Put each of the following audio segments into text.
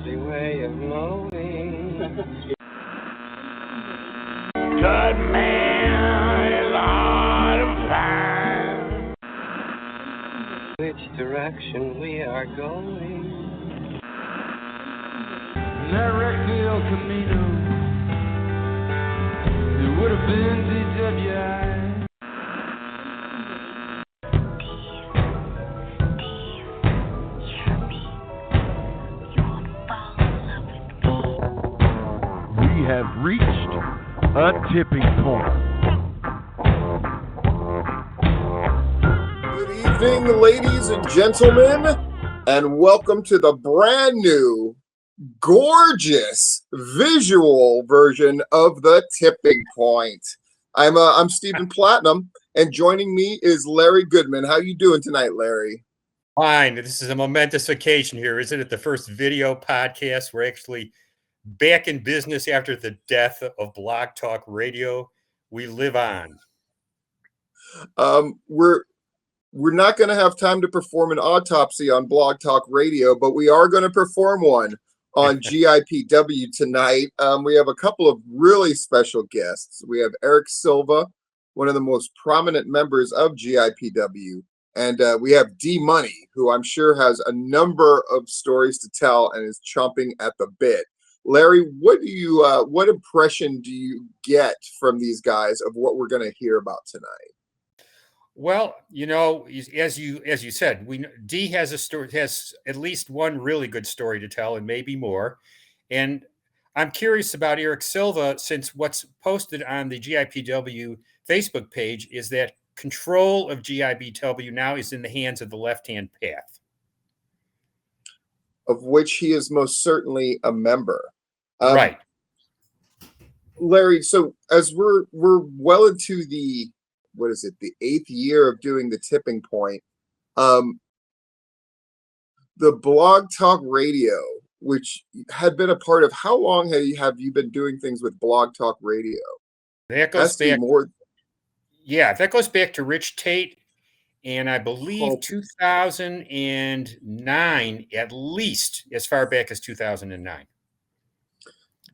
fancy way of knowing. Goodman is out of time. Which direction we are going. That wrecked the El Camino. It would have been DWI. We have reached a tipping point. Good evening, ladies and gentlemen, and welcome to the brand new, gorgeous visual version of the Tipping Point. I'm Stephen Platinum, and joining me is Larry Goodman. How you doing tonight, Larry? Fine. This is a momentous occasion here, isn't it? The first video podcast. We're actually back in business after the death of Blog Talk Radio. We live on. We're not going to have time to perform an autopsy on Blog Talk Radio, but we are going to perform one on GIPW tonight. We have a couple of really special guests. We have Eric Silva, one of the most prominent members of GIPW, and we have D Munny, who I'm sure has a number of stories to tell and is chomping at the bit. Larry, what impression do you get from these guys of what we're going to hear about tonight? Well, you know, as you said, D has a story, has at least one really good story to tell, and maybe more. And I'm curious about Eric Silva, since what's posted on the GIPW Facebook page is that control of GIPW now is in the hands of the left-hand path, of which he is most certainly a member. Right, Larry. So as we're well into the eighth year of doing the Tipping Point, the Blog Talk Radio, which had been a part of, how long have you been doing things with Blog Talk Radio? that goes back. Yeah, that goes back to Rich Tate, and I believe 2009, at least as far back as 2009.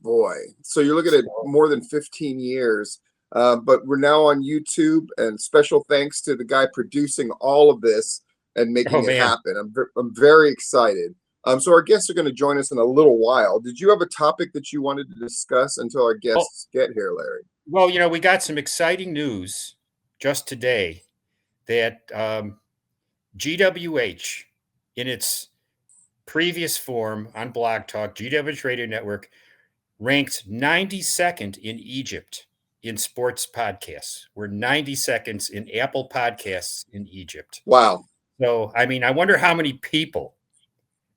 Boy, so you're looking at more than 15 years. But we're now on YouTube, and special thanks to the guy producing all of this and making it happen. I'm very excited. So our guests are going to join us in a little while. Did you have a topic that you wanted to discuss until our guests get here, Larry? Well, you know, we got some exciting news just today that GWH, in its previous form on Blog Talk, GWH Radio Network, ranked 92nd in Egypt in sports podcasts. We're 92nd in Apple Podcasts in Egypt. Wow. So, I mean, I wonder how many people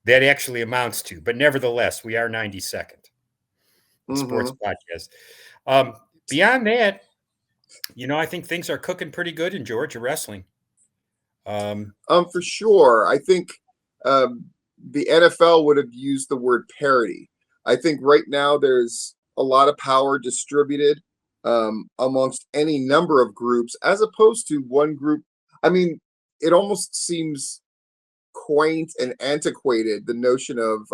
that actually amounts to, but nevertheless, we are 92nd in sports podcasts. Beyond that, you know, I think things are cooking pretty good in Georgia wrestling. For sure. I think the NFL would have used the word parity. I think right now there's a lot of power distributed amongst any number of groups, as opposed to one group. I mean, it almost seems quaint and antiquated, the notion of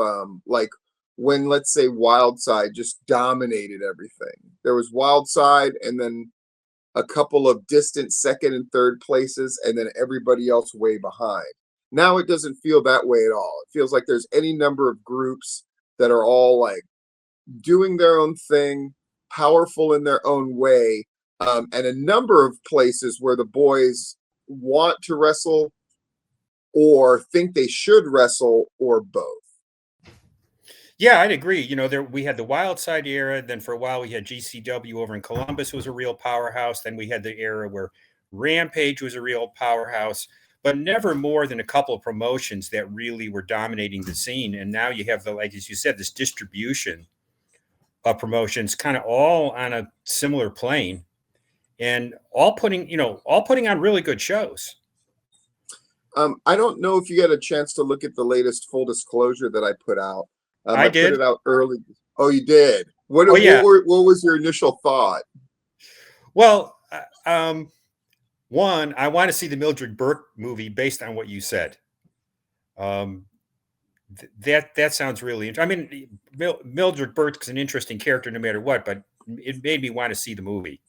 like when, let's say, Wildside just dominated everything. There was Wildside, and then a couple of distant second and third places, and then everybody else way behind. Now it doesn't feel that way at all. It feels like there's any number of groups that are all like doing their own thing, powerful in their own way, and a number of places where the boys want to wrestle or think they should wrestle, or both. Yeah, I'd agree. You know, we had the Wild Side era. Then for a while we had GCW over in Columbus was a real powerhouse. Then we had the era where Rampage was a real powerhouse, but never more than a couple of promotions that really were dominating the scene. And now you have like as you said, this distribution of promotions kind of all on a similar plane, and all putting on really good shows. I don't know if you got a chance to look at the latest full disclosure that I put out. I did. Put it out early. Oh, you did? What was your initial thought? Well, one, I want to see the Mildred Burke movie based on what you said. That sounds really interesting. I mean, Mildred Burke's an interesting character no matter what, but it made me want to see the movie.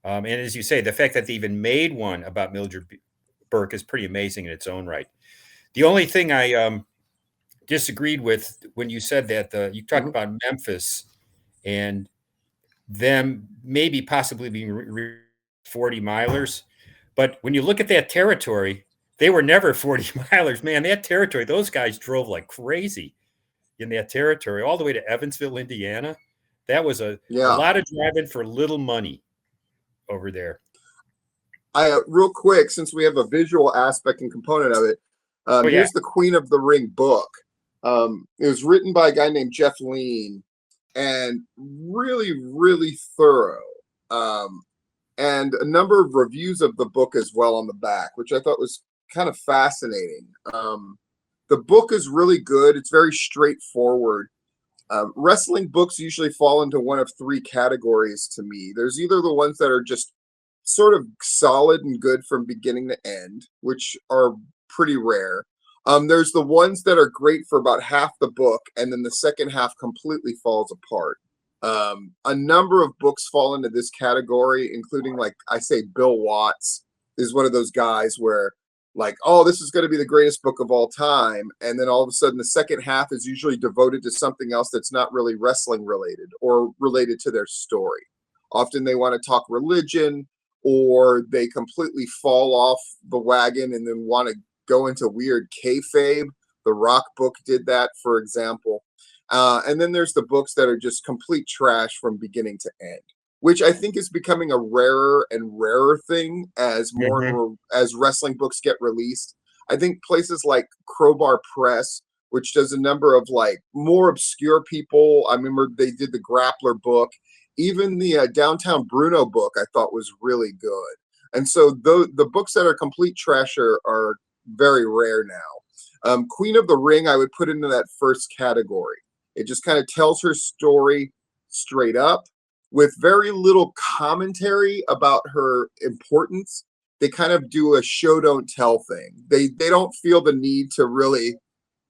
And as you say, the fact that they even made one about Mildred Burke is pretty amazing in its own right. The only thing I disagreed with when you said that you talked about Memphis and them maybe possibly being 40 milers, but when you look at that territory, they were never 40 milers, man. That territory, those guys drove like crazy in that territory, all the way to Evansville, Indiana. That was a lot of driving for little money over there. Real quick, since we have a visual aspect and component of it, here's the Queen of the Ring book. It was written by a guy named Jeff Lean, and really, really thorough. And a number of reviews of the book as well on the back, which I thought was kind of fascinating. The book is really good. It's very straightforward. Wrestling books usually fall into one of three categories to me. There's either the ones that are just sort of solid and good from beginning to end, which are pretty rare. There's the ones that are great for about half the book, and then the second half completely falls apart. A number of books fall into this category, including, like I say, Bill Watts is one of those guys where, like, oh, this is going to be the greatest book of all time. And then all of a sudden the second half is usually devoted to something else that's not really wrestling related or related to their story. Often they want to talk religion, or they completely fall off the wagon and then want to go into weird kayfabe. The Rock book did that, for example. And then there's the books that are just complete trash from beginning to end, which I think is becoming a rarer and rarer thing as more and more as wrestling books get released. I think places like Crowbar Press, which does a number of like more obscure people. I remember they did the Grappler book. Even the Downtown Bruno book I thought was really good. And so the books that are complete trash are very rare now. Queen of the Ring I would put into that first category. It just kind of tells her story straight up with very little commentary about her importance. They kind of do a show don't tell thing. They don't feel the need to really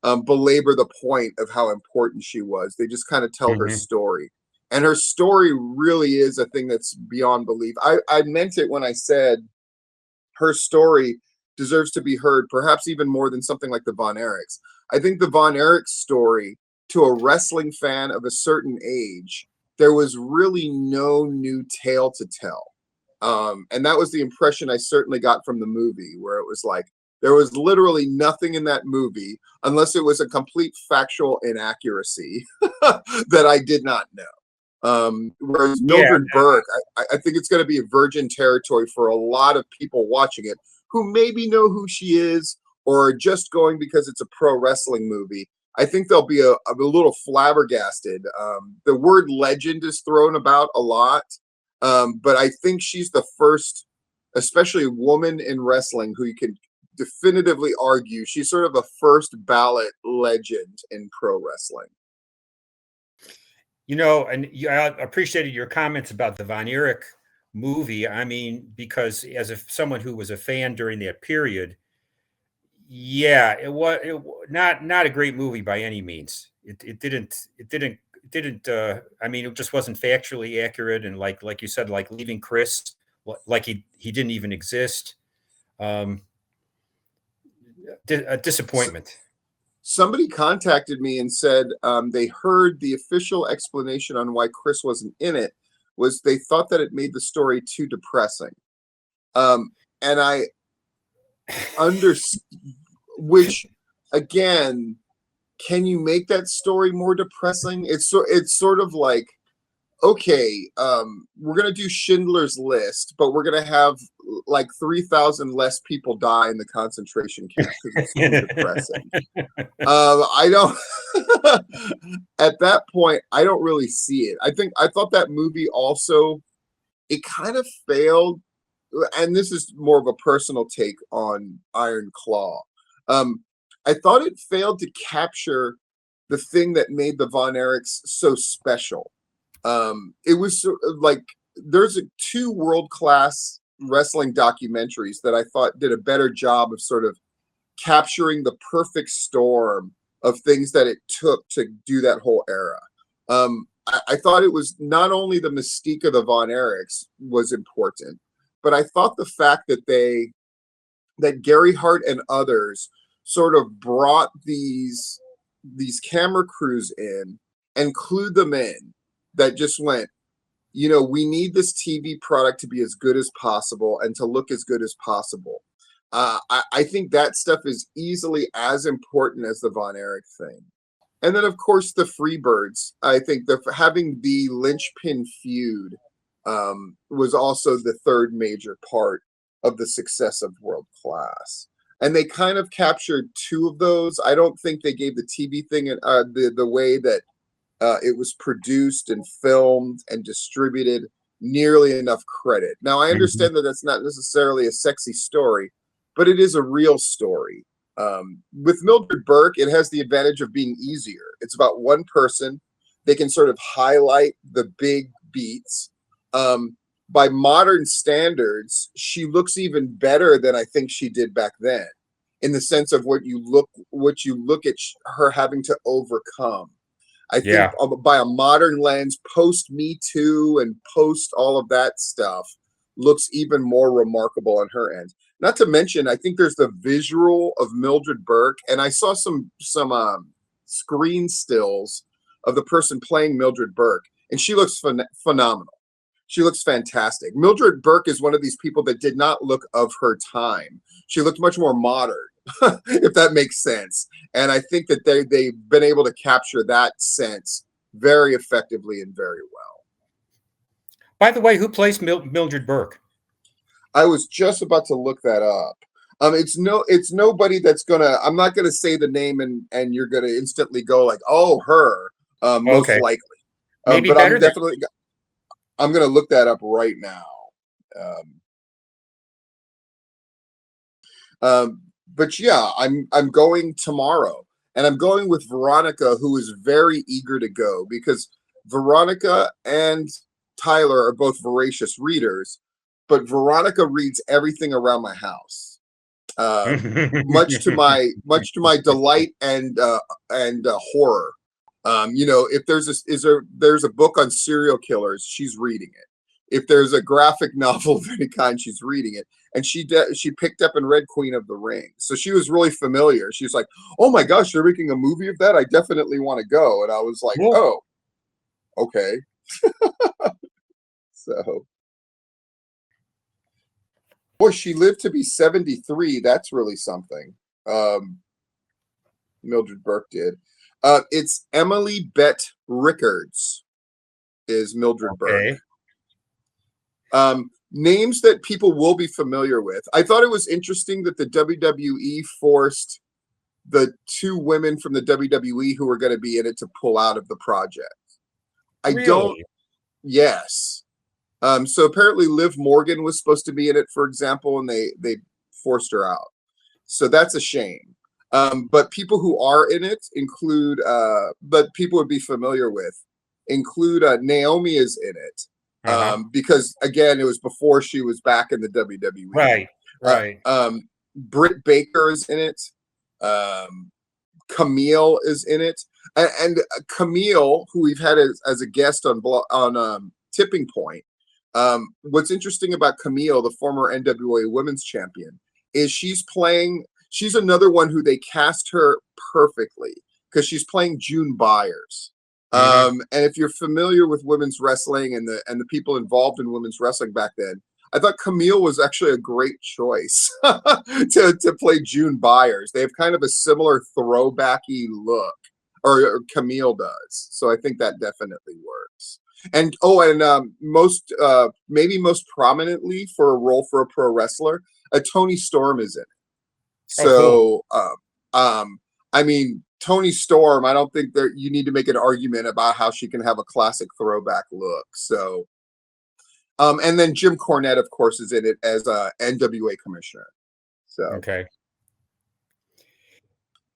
belabor the point of how important she was. They just kind of tell her story. And her story really is a thing that's beyond belief. I meant it when I said her story deserves to be heard, perhaps even more than something like the Von Erichs. I think the Von Erich story, to a wrestling fan of a certain age, there was really no new tale to tell. And that was the impression I certainly got from the movie, where it was like, there was literally nothing in that movie, unless it was a complete factual inaccuracy that I did not know. Whereas Mildred Burke, I think it's going to be a virgin territory for a lot of people watching it who maybe know who she is or are just going because it's a pro wrestling movie. I think they'll be a little flabbergasted. The word legend is thrown about a lot, but I think she's the first, especially woman in wrestling, who you can definitively argue she's sort of a first ballot legend in pro wrestling. You know, and I appreciated your comments about the Von Erich movie. I mean, because as someone who was a fan during that period, yeah, it was not a great movie by any means. It didn't. I mean, it just wasn't factually accurate, and like you said, like leaving Chris, like he didn't even exist. A disappointment. Somebody contacted me and said they heard the official explanation on why Chris wasn't in it was they thought that it made the story too depressing. And I understand, which again, can you make that story more depressing? It's sort of like, okay, we're going to do Schindler's List, but we're going to have like 3,000 less people die in the concentration camp because it's too depressing. I don't, at that point, I don't really see it. I thought that movie also, it kind of failed. And this is more of a personal take on Iron Claw. I thought it failed to capture the thing that made the Von Erichs so special. It was like there's two world-class wrestling documentaries that I thought did a better job of sort of capturing the perfect storm of things that it took to do that whole era. I thought it was not only the mystique of the Von Erichs was important, but I thought the fact that Gary Hart and others sort of brought these camera crews in and clued them in, that just went, we need this TV product to be as good as possible and to look as good as possible. I think that stuff is easily as important as the Von Erich thing. And then, of course, the Freebirds. I think having the linchpin feud was also the third major part of the success of World Class. And they kind of captured two of those. I don't think they gave the TV thing the way that it was produced and filmed and distributed nearly enough credit. Now, I understand that that's not necessarily a sexy story, but it is a real story. With Mildred Burke, it has the advantage of being easier. It's about one person. They can sort of highlight the big beats. By modern standards, she looks even better than I think she did back then, in the sense of what you look at her having to overcome. I think by a modern lens, post Me Too and post all of that stuff, looks even more remarkable on her end. Not to mention, I think there's the visual of Mildred Burke, and I saw some screen stills of the person playing Mildred Burke, and she looks phenomenal. She looks fantastic. Mildred Burke is one of these people that did not look of her time. She looked much more modern, if that makes sense. And I think that they've been able to capture that sense very effectively and very well. By the way, who plays Mildred Burke? I was just about to look that up. It's nobody that's gonna. I'm not gonna say the name and you're gonna instantly go like, oh, her. Most likely. Maybe but better. I'm gonna look that up right now. But yeah, I'm going tomorrow, and I'm going with Veronica, who is very eager to go, because Veronica and Tyler are both voracious readers, but Veronica reads everything around my house, much to my delight and horror. If there's a book on serial killers, she's reading it. If there's a graphic novel of any kind, she's reading it. And she picked up and read Queen of the Ring, so she was really familiar. She was like, "Oh my gosh, they're making a movie of that! I definitely want to go." And I was like, "Oh, okay." So, boy, she lived to be 73. That's really something. Mildred Burke did. It's Emily Bett Rickards is Mildred Burke. Names that people will be familiar with. I thought it was interesting that the WWE forced the two women from the WWE who were going to be in it to pull out of the project. Yes. So apparently Liv Morgan was supposed to be in it, for example, and they forced her out. So that's a shame. But people who are in it include, but people would be familiar with, include Naomi is in it. Because again, it was before she was back in the WWE. Right. Britt Baker is in it. Camille is in it, and Camille, who we've had as a guest on Tipping Point. What's interesting about Camille, the former NWA Women's Champion, is she's another one who they cast her perfectly, because she's playing June Byers. And if you're familiar with women's wrestling and the people involved in women's wrestling back then, I thought Camille was actually a great choice to play June Byers. They have kind of a similar throwbacky look, or Camille does. So I think that definitely works. And maybe most prominently for a role for a pro wrestler, Toni Storm is in it. So, I mean, Toni Storm, I don't think that you need to make an argument about how she can have a classic throwback look. So, and then Jim Cornette, of course, is in it as a NWA commissioner. So, okay.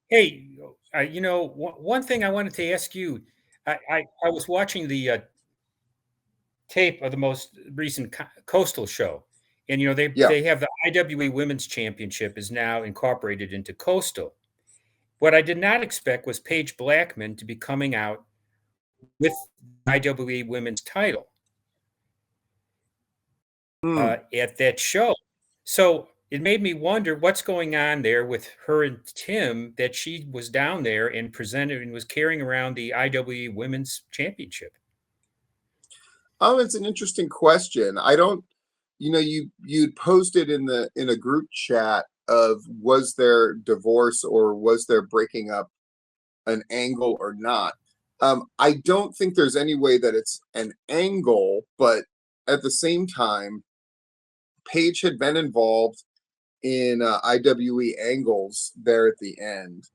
Hey, one thing I wanted to ask you, I was watching the tape of the most recent Coastal show, and they have the IWA Women's Championship is now incorporated into Coastal. What I did not expect was Paige Blackman to be coming out with IWA Women's title at that show. So it made me wonder what's going on there with her and Tim, that she was down there and presented and was carrying around the IWA Women's Championship. Oh, it's an interesting question. I don't, you'd posted in a group chat of, was there divorce or was there breaking up an angle or not? I don't think there's any way that it's an angle, but at the same time, Paige had been involved in IWE angles there at the end.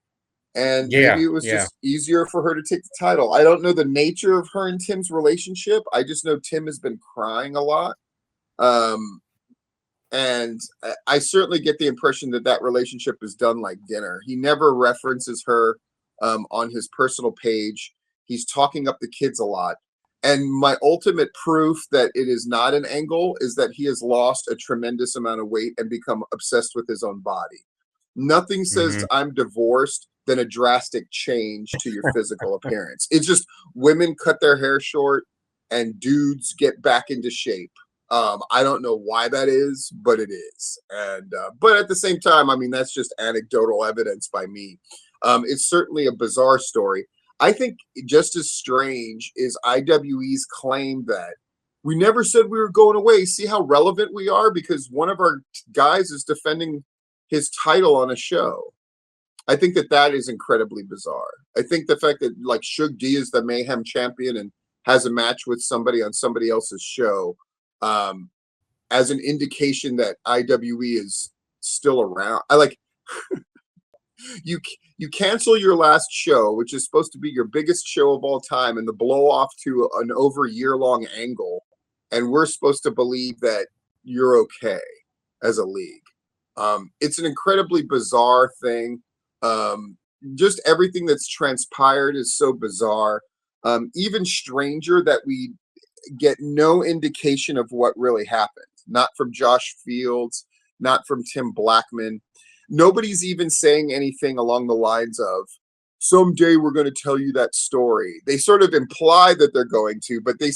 And maybe it was just easier for her to take the title. I don't know the nature of her and Tim's relationship. I just know Tim has been crying a lot. And I certainly get the impression that relationship is done like dinner. He never references her on his personal page. He's talking up the kids a lot. And my ultimate proof that it is not an angle is that he has lost a tremendous amount of weight and become obsessed with his own body. Nothing says I'm divorced than a drastic change to your physical appearance. It's just women cut their hair short and dudes get back into shape. I don't know why that is, but it is. And but at the same time, I mean, that's just anecdotal evidence by me. It's certainly a bizarre story. I think just as strange is IWE's claim that we never said we were going away. See how relevant we are because one of our guys is defending his title on a show. I think that is incredibly bizarre. I think the fact that like Shug D is the Mayhem champion and has a match with somebody on somebody else's show as an indication that IWE is still around. I like you cancel your last show, which is supposed to be your biggest show of all time, and the blow off to an over year-long angle, and we're supposed to believe that you're okay as a league. It's an incredibly bizarre thing. Just everything that's transpired is so bizarre. Even stranger that we get no indication of what really happened. Not from Josh Fields, not from Tim Blackman. Nobody's even saying anything along the lines of, someday we're going to tell you that story. They sort of imply that they're going to, but they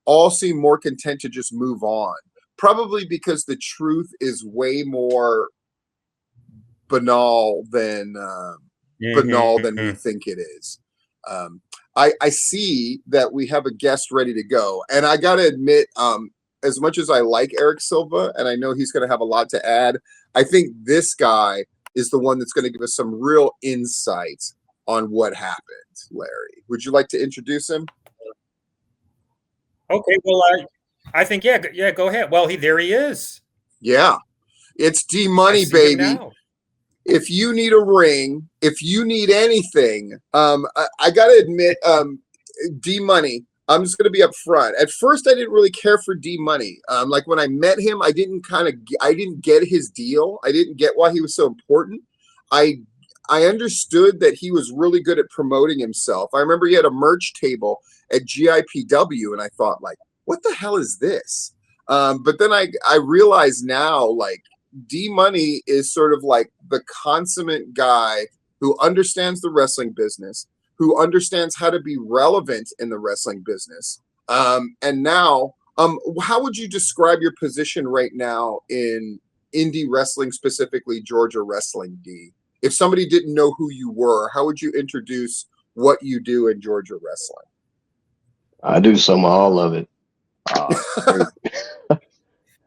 all seem more content to just move on. Probably because the truth is way more banal than we think it is. I see that we have a guest ready to go, and I got to admit, as much as I like Eric Silva, and I know he's going to have a lot to add, I think this guy is the one that's going to give us some real insight on what happened. Larry, would you like to introduce him? Okay, well, I think go ahead. Well, there he is. Yeah, it's D Munny, baby. If you need a ring, if you need anything, I got to admit, D Munny, I'm just going to be up front. At first, I didn't really care for D Munny. Like when I met him, I didn't get his deal. I didn't get why he was so important. I understood that he was really good at promoting himself. I remember he had a merch table at GIPW, and I thought, like, what the hell is this? But then I realize now, like, D Munny is sort of like the consummate guy who understands the wrestling business, who understands how to be relevant in the wrestling business. And now, how would you describe your position right now in indie wrestling, specifically Georgia wrestling, D? If somebody didn't know who you were, how would you introduce what you do in Georgia wrestling? I do some of all of it.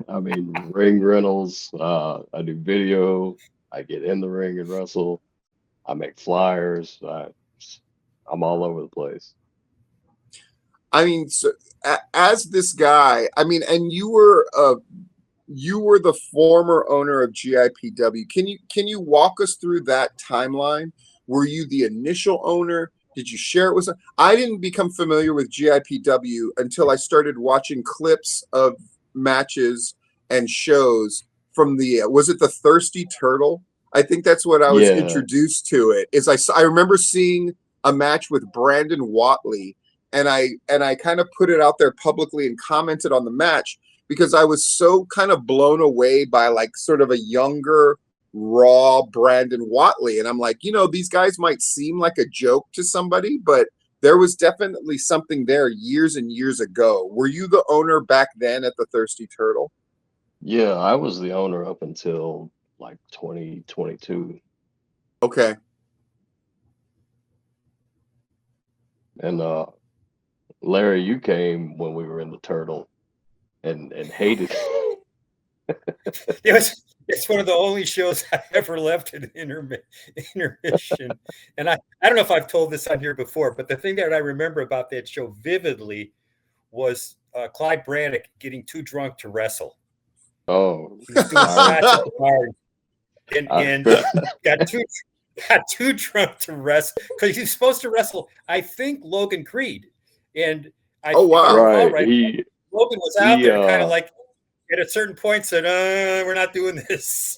I mean, ring rentals. I do video. I get in the ring and wrestle. I make flyers. I'm all over the place. I mean, so, as this guy, I mean, and you were the former owner of GIPW. Can you walk us through that timeline? Were you the initial owner? Did you share it with some? I didn't become familiar with GIPW until I started watching clips of matches and shows from was it the Thirsty Turtle? I think that's what I was introduced to it. I remember seeing a match with Brandon Watley, and I kind of put it out there publicly and commented on the match because I was so kind of blown away by like sort of a younger, raw Brandon Watley. And I'm like, these guys might seem like a joke to somebody, but there was definitely something there years and years ago. Were you the owner back then at the Thirsty Turtle? Yeah, I was the owner up until like 2022. Okay. And Larry, you came when we were in the Turtle and hated It's one of the only shows I ever left in intermission. And I don't know if I've told this on here before, but the thing that I remember about that show vividly was Clyde Brannick getting too drunk to wrestle. Oh, he was doing spots at the bar and got too drunk to wrestle because he was supposed to wrestle, I think, Logan Creed. And wow. Right. Logan was out there kind of like at a certain point said, we're not doing this.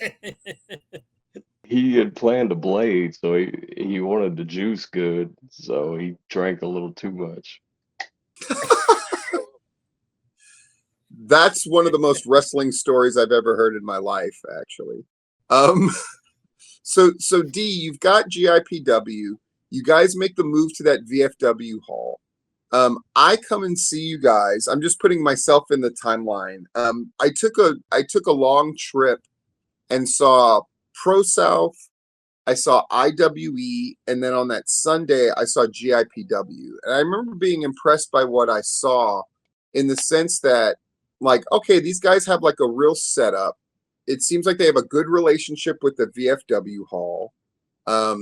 He had planned a blade, so he wanted the juice good, so he drank a little too much. That's one of the most wrestling stories I've ever heard in my life, actually. So D, you've got GIPW. You guys make the move to that VFW hall. I come and see you guys. I'm just putting myself in the timeline. I took a long trip and saw Pro South. I saw IWE, and then on that Sunday I saw GIPW. And I remember being impressed by what I saw in the sense that, like, okay, these guys have like a real setup. It seems like they have a good relationship with the VFW hall. I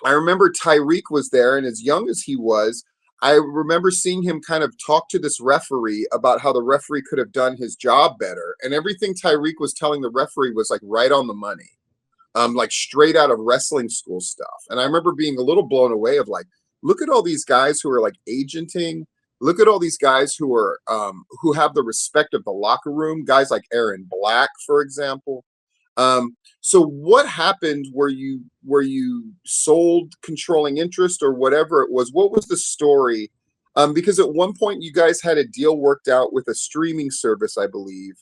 remember Tyreek was there, and as young as he was, I remember seeing him kind of talk to this referee about how the referee could have done his job better. And everything Tyreek was telling the referee was like right on the money, like straight out of wrestling school stuff. And I remember being a little blown away of like, look at all these guys who are like agenting. Look at all these guys who are who have the respect of the locker room. Guys like Aaron Black, for example. So what happened where you sold controlling interest or whatever it was? What was the story? Because at one point you guys had a deal worked out with a streaming service, I believe.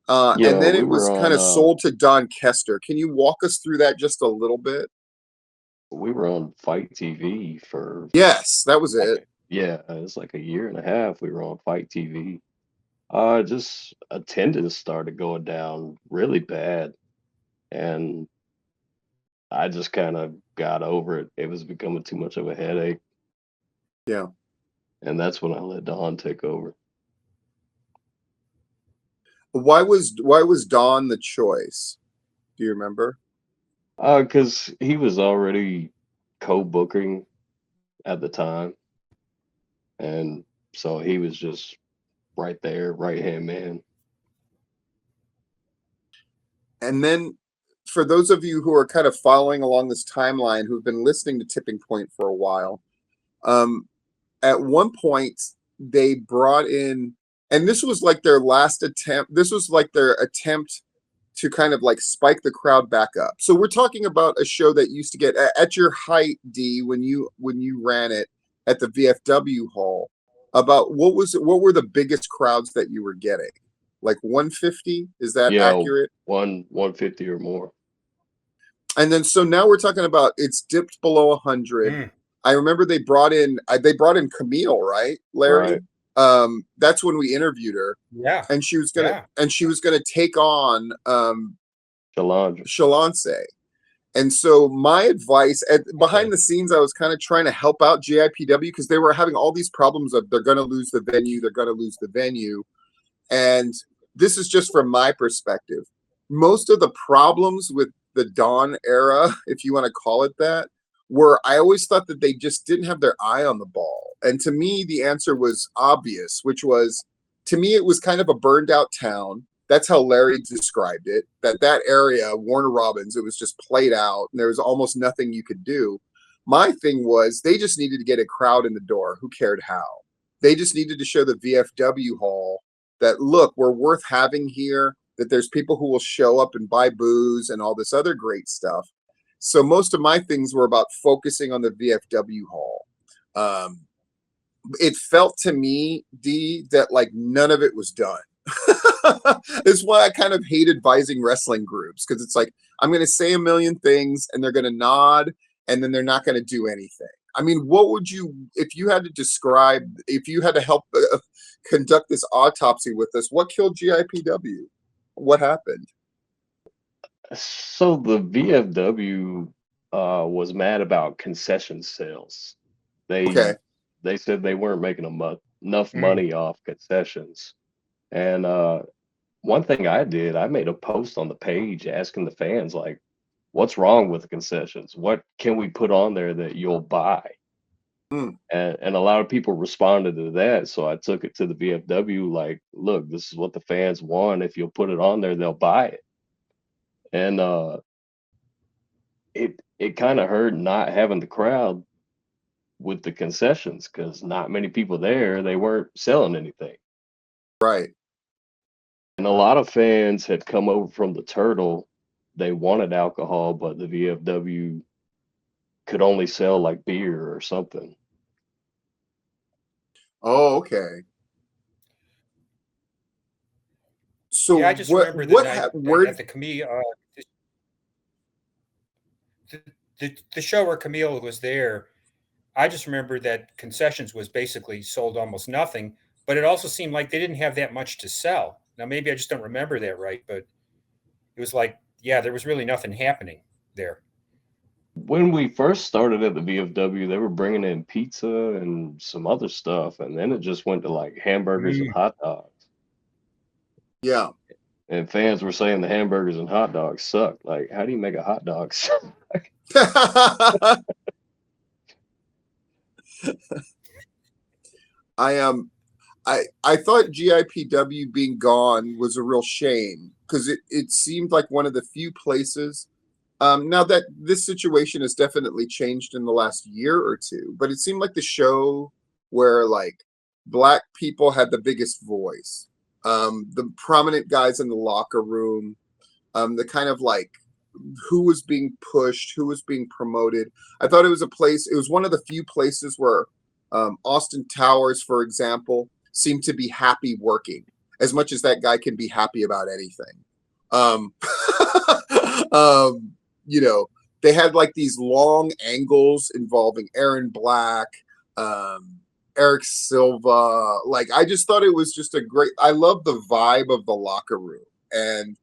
And then it was kind of sold to Don Kester. Can you walk us through that just a little bit? We were on Fight TV for... Yes, that was it. Yeah, it was like a year and a half we were on Fight TV. Just attendance started going down really bad. And I just kind of got over it. It was becoming too much of a headache. Yeah. And that's when I let Don take over. Why was Don the choice? Do you remember? Because he was already co-booking at the time. And so he was just right there, right-hand man. And then for those of you who are kind of following along this timeline, who've been listening to Tipping Point for a while, at one point they brought in, and this was like their last attempt. This was like their attempt to kind of like spike the crowd back up. So we're talking about a show that used to get at your height, D, when you ran it at the VFW hall. About what were the biggest crowds that you were getting? Like 150? Is that accurate? 150 or more. And then so now we're talking about it's dipped below 100. I remember they brought in Camille, right, Larry? Right. That's when we interviewed her. Yeah. And she was gonna take on Shalance. And so my advice behind the scenes, I was kind of trying to help out GIPW because they were having all these problems of they're going to lose the venue. And this is just from my perspective. Most of the problems with the Dawn era, if you want to call it that, were I always thought that they just didn't have their eye on the ball. And to me, the answer was obvious, which was, to me, it was kind of a burned out town. That's how Larry described it, that area, Warner Robins, it was just played out and there was almost nothing you could do. My thing was they just needed to get a crowd in the door. Who cared how? They just needed to show the VFW hall that, look, we're worth having here, that there's people who will show up and buy booze and all this other great stuff. So most of my things were about focusing on the VFW hall. It felt to me, D, that like none of it was done. It's why I kind of hate advising wrestling groups, because it's like, I'm going to say a million things and they're going to nod and then they're not going to do anything. I mean, what would you, if you had to describe, if you had to help conduct this autopsy with us, what killed GIPW? What happened? So the VFW was mad about concession sales. Okay. They said they weren't making enough money off concessions. And one thing I did, I made a post on the page asking the fans, like, what's wrong with the concessions? What can we put on there that you'll buy? And a lot of people responded to that. So I took it to the VFW, like, look, this is what the fans want. If you'll put it on there, they'll buy it. And it kind of hurt not having the crowd with the concessions because not many people there. They weren't selling anything. Right. And a lot of fans had come over from the Turtle. They wanted alcohol, but the VFW could only sell like beer or something. Oh, okay. So yeah, I just remember the night at the Camille, the show where Camille was there. I just remember that concessions was basically sold almost nothing, but it also seemed like they didn't have that much to sell. Now, maybe I just don't remember that right, but it was like, yeah, there was really nothing happening there. When we first started at the VFW, they were bringing in pizza and some other stuff, and then it just went to like hamburgers and hot dogs. Yeah. And fans were saying the hamburgers and hot dogs suck. Like, how do you make a hot dog suck? I thought GIPW being gone was a real shame because it seemed like one of the few places. Now that this situation has definitely changed in the last year or two, but it seemed like the show where like Black people had the biggest voice, the prominent guys in the locker room, the kind of like who was being pushed, who was being promoted. I thought it was a place. It was one of the few places where Austin Towers, for example, seemed to be happy working as much as that guy can be happy about anything. You know, they had like these long angles involving Aaron Black, Eric Silva. Like, I just thought it was just a great, I love the vibe of the locker room. And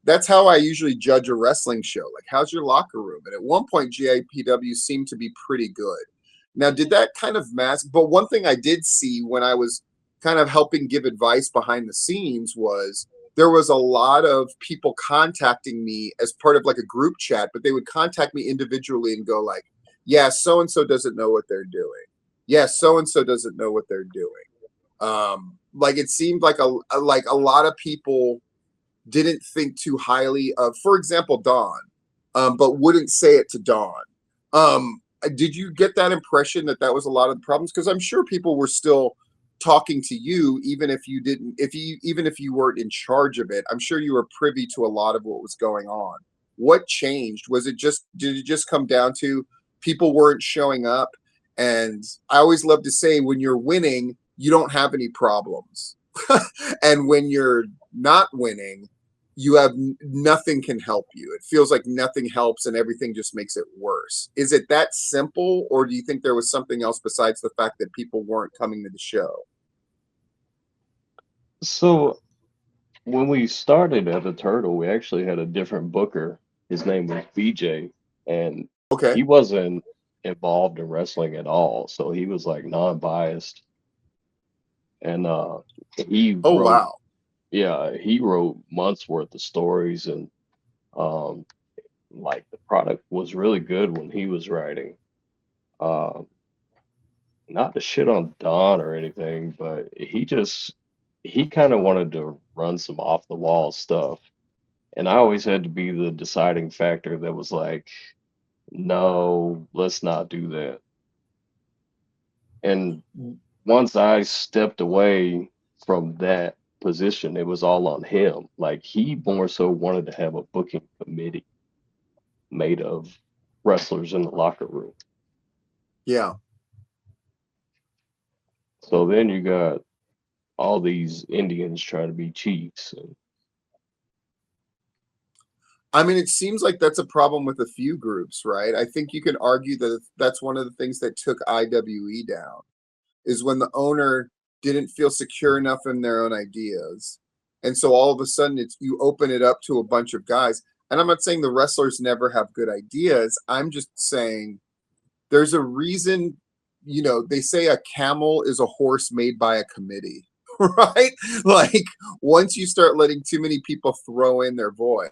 that's how I usually judge a wrestling show. Like, how's your locker room? And at one point, GIPW seemed to be pretty good. Now, did that kind of mask? But one thing I did see when I was kind of helping give advice behind the scenes was there was a lot of people contacting me as part of like a group chat, but they would contact me individually and go like, yeah, so-and-so doesn't know what they're doing. Yeah, so-and-so doesn't know what they're doing. Like, it seemed like a lot of people didn't think too highly of, for example, Dawn, but wouldn't say it to Dawn. Did you get that impression that was a lot of the problems? Because I'm sure people were still talking to you, even if you didn't, even if you weren't in charge of it. I'm sure you were privy to a lot of what was going on. What changed? Did it just come down to people weren't showing up? And I always love to say, when you're winning, you don't have any problems. And when you're not winning, you have nothing can help you. It feels like nothing helps and everything just makes it worse. Is it that simple, or do you think there was something else besides the fact that people weren't coming to the show? So when we started at the Turtle, we actually had a different booker. His name was BJ, and he wasn't involved in wrestling at all. So he was like non-biased. And he wrote, yeah, he wrote months worth of stories, and like the product was really good when he was writing. Not to shit on Don or anything, but he kind of wanted to run some off the wall stuff. And I always had to be the deciding factor that was like, no, let's not do that. And once I stepped away from that position, it was all on him. Like, he more so wanted to have a booking committee made of wrestlers in the locker room. Yeah. So then you got all these Indians trying to be chiefs. I mean, it seems like that's a problem with a few groups, right? I think you can argue that that's one of the things that took IWE down is when the owner didn't feel secure enough in their own ideas. And so all of a sudden you open it up to a bunch of guys. And I'm not saying the wrestlers never have good ideas. I'm just saying there's a reason, they say a camel is a horse made by a committee, right? Like once you start letting too many people throw in their voice,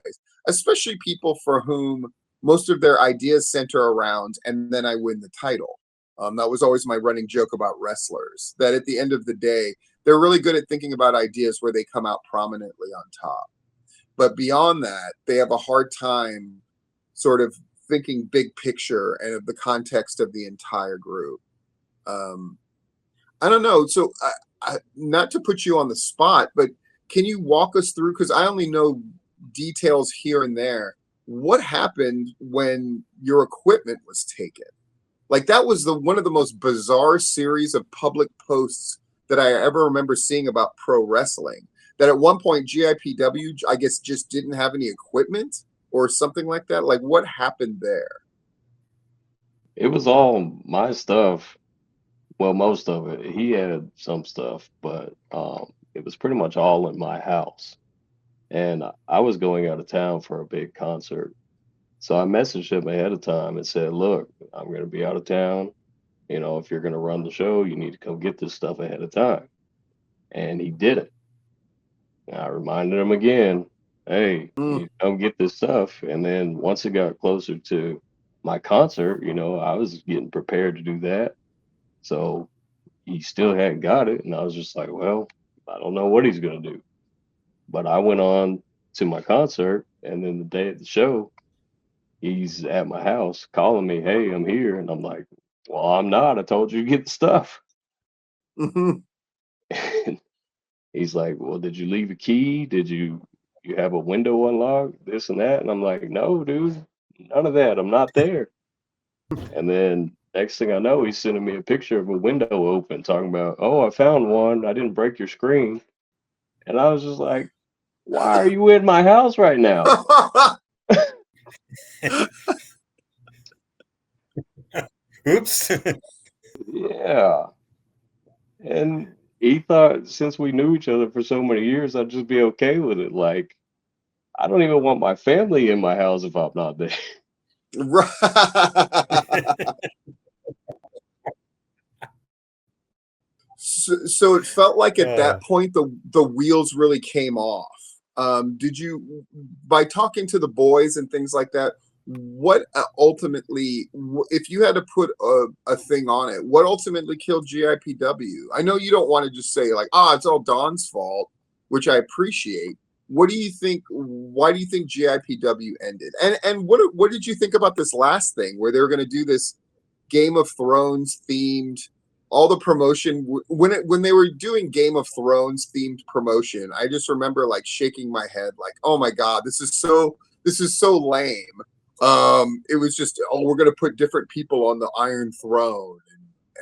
especially people for whom most of their ideas center around, and then I win the title. That was always my running joke about wrestlers, that at the end of the day, they're really good at thinking about ideas where they come out prominently on top. But beyond that, they have a hard time sort of thinking big picture and of the context of the entire group. I don't know. So not to put you on the spot, but can you walk us through, because I only know details here and there, what happened when your equipment was taken? Like that was one of the most bizarre series of public posts that I ever remember seeing about pro wrestling. That at one point GIPW, I guess, just didn't have any equipment or something like that. Like what happened there? It was all my stuff. Well, most of it. He had some stuff, but it was pretty much all in my house. And I was going out of town for a big concert. So I messaged him ahead of time and said, look, I'm going to be out of town. If you're going to run the show, you need to come get this stuff ahead of time. And he did it. And I reminded him again, hey, you need to come get this stuff. And then once it got closer to my concert, I was getting prepared to do that. So he still hadn't got it. And I was just like, well, I don't know what he's going to do. But I went on to my concert. And then the day of the show, he's at my house calling me, hey, I'm here. And I'm like, well, I'm not. I told you to get the stuff. And he's like, well, did you leave a key? Did you have a window unlocked? This and that. And I'm like, no, dude, none of that. I'm not there. And then next thing I know, he's sending me a picture of a window open talking about, oh, I found one. I didn't break your screen. And I was just like, why are you in my house right now? Oops. Yeah. And he thought since we knew each other for so many years, I'd just be okay with it. Like, I don't even want my family in my house if I'm not there. Right. So it felt like at that point the wheels really came off. Did you, by talking to the boys and things like that, what ultimately, if you had to put a thing on it, what ultimately killed GIPW? I know you don't want to just say like, it's all Don's fault, which I appreciate. What do you think? Why do you think GIPW ended? And what did you think about this last thing where they were going to do this Game of Thrones themed, all the promotion when they were doing Game of Thrones themed promotion? I just remember like shaking my head like, oh my God, this is so lame. It was just, we're going to put different people on the Iron Throne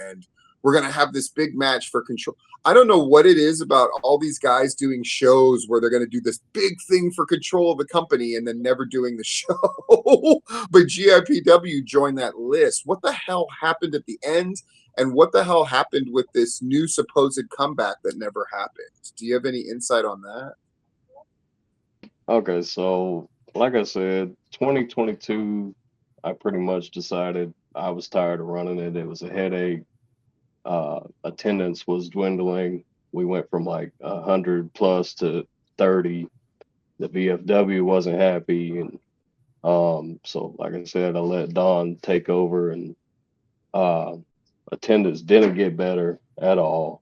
and we're going to have this big match for control. I don't know what it is about all these guys doing shows where they're going to do this big thing for control of the company and then never doing the show. But GIPW joined that list. What the hell happened at the end? And what the hell happened with this new supposed comeback that never happened? Do you have any insight on that? Okay, so like I said, 2022, I pretty much decided I was tired of running it. It was a headache. Attendance was dwindling. We went from like 100 plus to 30. The VFW wasn't happy, and so like I said, I let Don take over, and attendance didn't get better at all.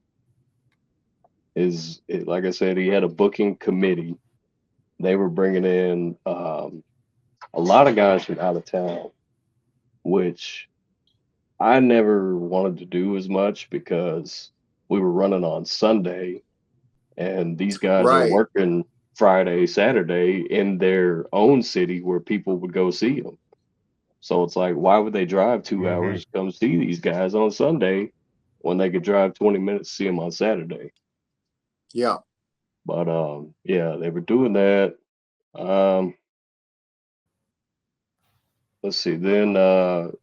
Like I said, he had a booking committee. They were bringing in a lot of guys from out of town, which I never wanted to do as much because we were running on Sunday and these guys are Right. working Friday, Saturday in their own city where people would go see them. So it's like, why would they drive 2 hours to come see these guys on Sunday when they could drive 20 minutes to see them on Saturday? Yeah. But yeah, they were doing that. let's see. Then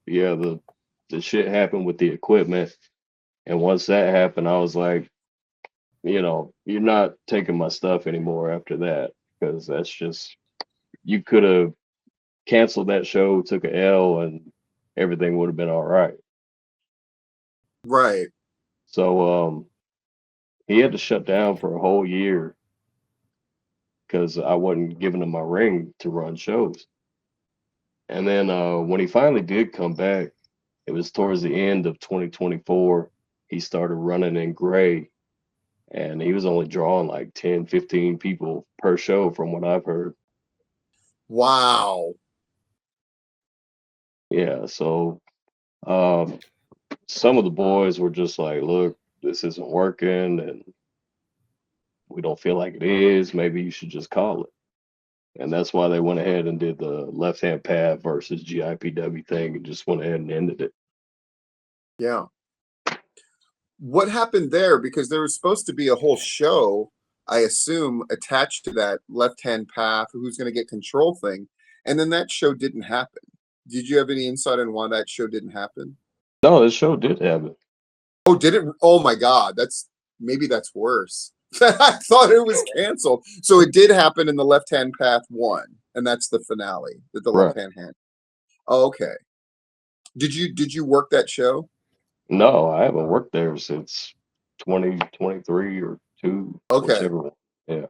yeah, the shit happened with the equipment, and once that happened, I was like, you're not taking my stuff anymore after that, because that's just, you could have canceled that show, took a L, and everything would have been all right. Right. So he had to shut down for a whole year because I wasn't giving him my ring to run shows. And then when he finally did come back, it was towards the end of 2024. He started running in gray, and he was only drawing like 10, 15 people per show from what I've heard. Wow. Yeah, so some of the boys were just like, look, this isn't working, and we don't feel like it is. Maybe you should just call it. And that's why they went ahead and did the left-hand path versus GIPW thing and just went ahead and ended it. Yeah. What happened there? Because there was supposed to be a whole show, I assume, attached to that left-hand path, who's going to get control thing. And then that show didn't happen. Did you have any insight on why that show didn't happen? No, this show did happen. Oh, did it? Oh my God. Maybe that's worse. I thought it was canceled. So it did happen in the left-hand path 1, and that's the finale, the Right. left-hand hand. Oh, okay. Did you work that show? No, I haven't worked there since 2023 or 2, Okay. whichever one. Yeah.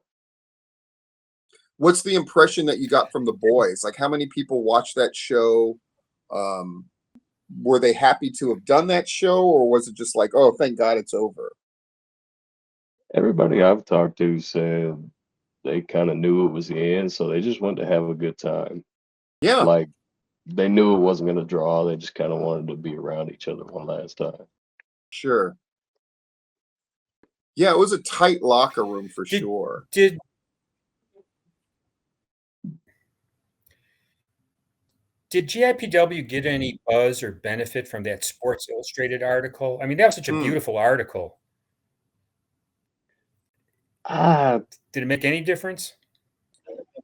What's the impression that you got from the boys? Like, how many people watched that show? Were they happy to have done that show, or was it just like, oh, thank God it's over? Everybody I've talked to said they kind of knew it was the end, so they just wanted to have a good time. Yeah. Like, they knew it wasn't going to draw. They just kind of wanted to be around each other one last time. Sure. Yeah, it was a tight locker room for sure. Did GIPW get any buzz or benefit from that Sports Illustrated article? I mean, that was such a beautiful article. Did it make any difference?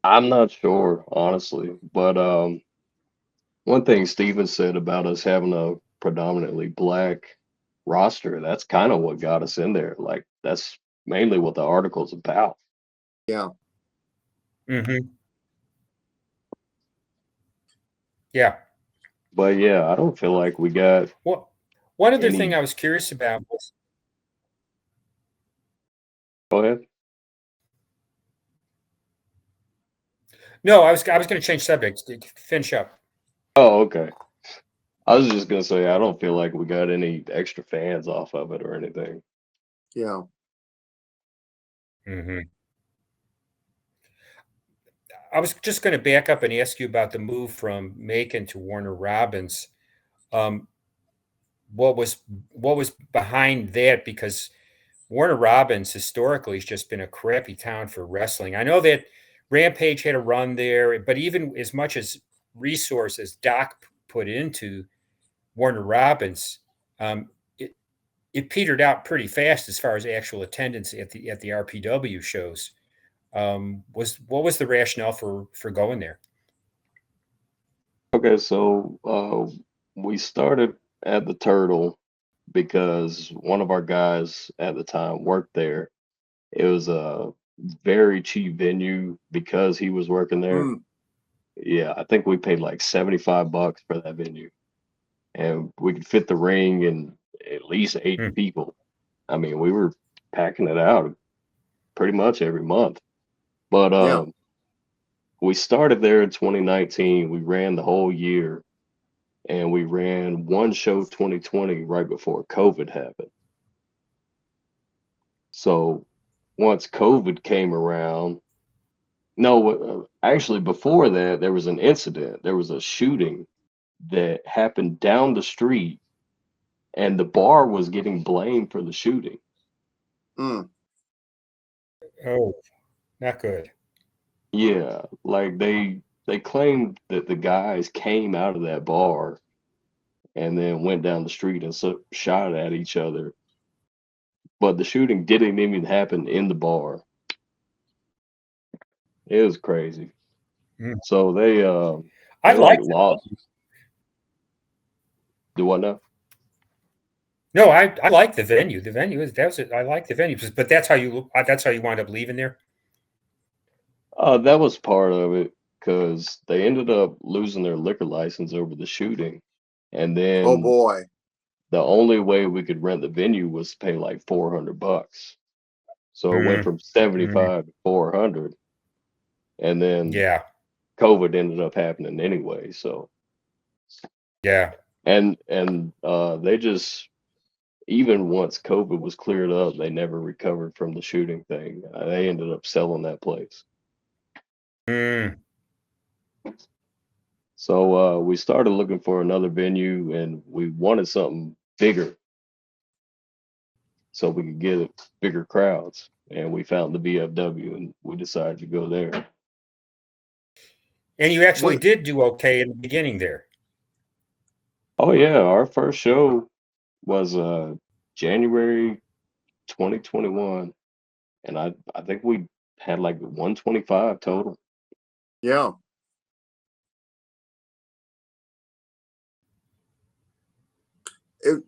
I'm not sure, honestly. But one thing Steven said about us having a predominantly black roster, that's kind of what got us in there. Like, that's mainly what the article's about. Yeah. Mm-hmm. Yeah. But yeah, I don't feel like we got. Well, one other thing I was curious about was. Go ahead. No, I was going to change subjects. Finish up. Oh, okay. I was just gonna say I don't feel like we got any extra fans off of it or anything. Yeah. Mm-hmm. I was just going to back up and ask you about the move from Macon to Warner Robins. What was behind that? Because Warner Robins historically has just been a crappy town for wrestling. I know that Rampage had a run there, but even as much as resources Doc put into Warner Robins, it petered out pretty fast as far as actual attendance at the RPW shows. What was the rationale for going there? Okay, so we started at the Turtle because one of our guys at the time worked there. It was a very cheap venue because he was working there. Yeah, I think we paid like $75 for that venue, and we could fit the ring and at least 80 people. I mean, we were packing it out pretty much every month. But we started there in 2019. We ran the whole year, and we ran one show 2020 right before COVID happened. So once COVID came around, no, actually before that, there was an incident. There was a shooting that happened down the street, and the bar was getting blamed for the shooting. Oh, not good. Yeah, like they claimed that the guys came out of that bar and then went down the street and shot at each other. But the shooting didn't even happen in the bar. It was crazy. So they I like lost. Do I know? No, I like the venue. The venue is I like the venue, but that's how you wind up leaving there. That was part of it because they ended up losing their liquor license over the shooting, and Oh then boy. the only way we could rent the venue was to pay like $400. So it went from 75 to 400, and then Yeah, COVID ended up happening anyway. So yeah. and they just, even once COVID was cleared up, they never recovered from the shooting thing. They ended up selling that place. Mm. So we started looking for another venue, and we wanted something bigger so we could get bigger crowds. And we found the VFW, and we decided to go there. And you actually Wait, did do okay in the beginning there. Oh yeah, our first show was January 2021, and I think we had like 125 total. yeah. It,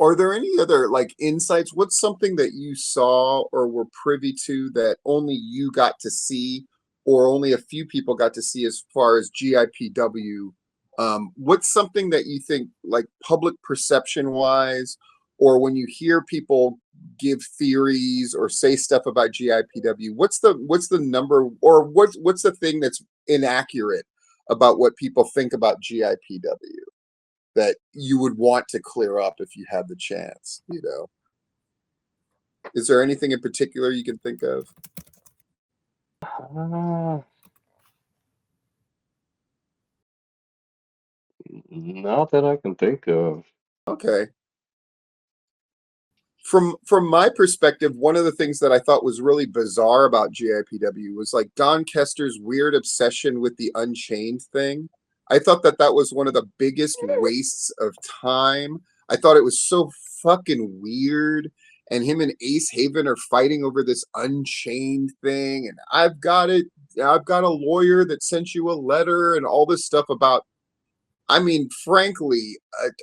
are there any other like insights? What's something that you saw or were privy to that only you got to see, or only a few people got to see as far as GIPW? What's something that you think, like public perception wise, or when you hear people give theories or say stuff about GIPW, what's the number, or what's the thing that's inaccurate about what people think about GIPW that you would want to clear up if you had the chance, you know? Is there anything in particular you can think of? Not that I can think of. Okay. From my perspective, one of the things that I thought was really bizarre about GIPW was like Don Kester's weird obsession with the Unchained thing. I thought that was one of the biggest wastes of time. I thought it was so fucking weird. And him and Ace Haven are fighting over this Unchained thing. And I've got a lawyer that sent you a letter and all this stuff about, I mean, frankly,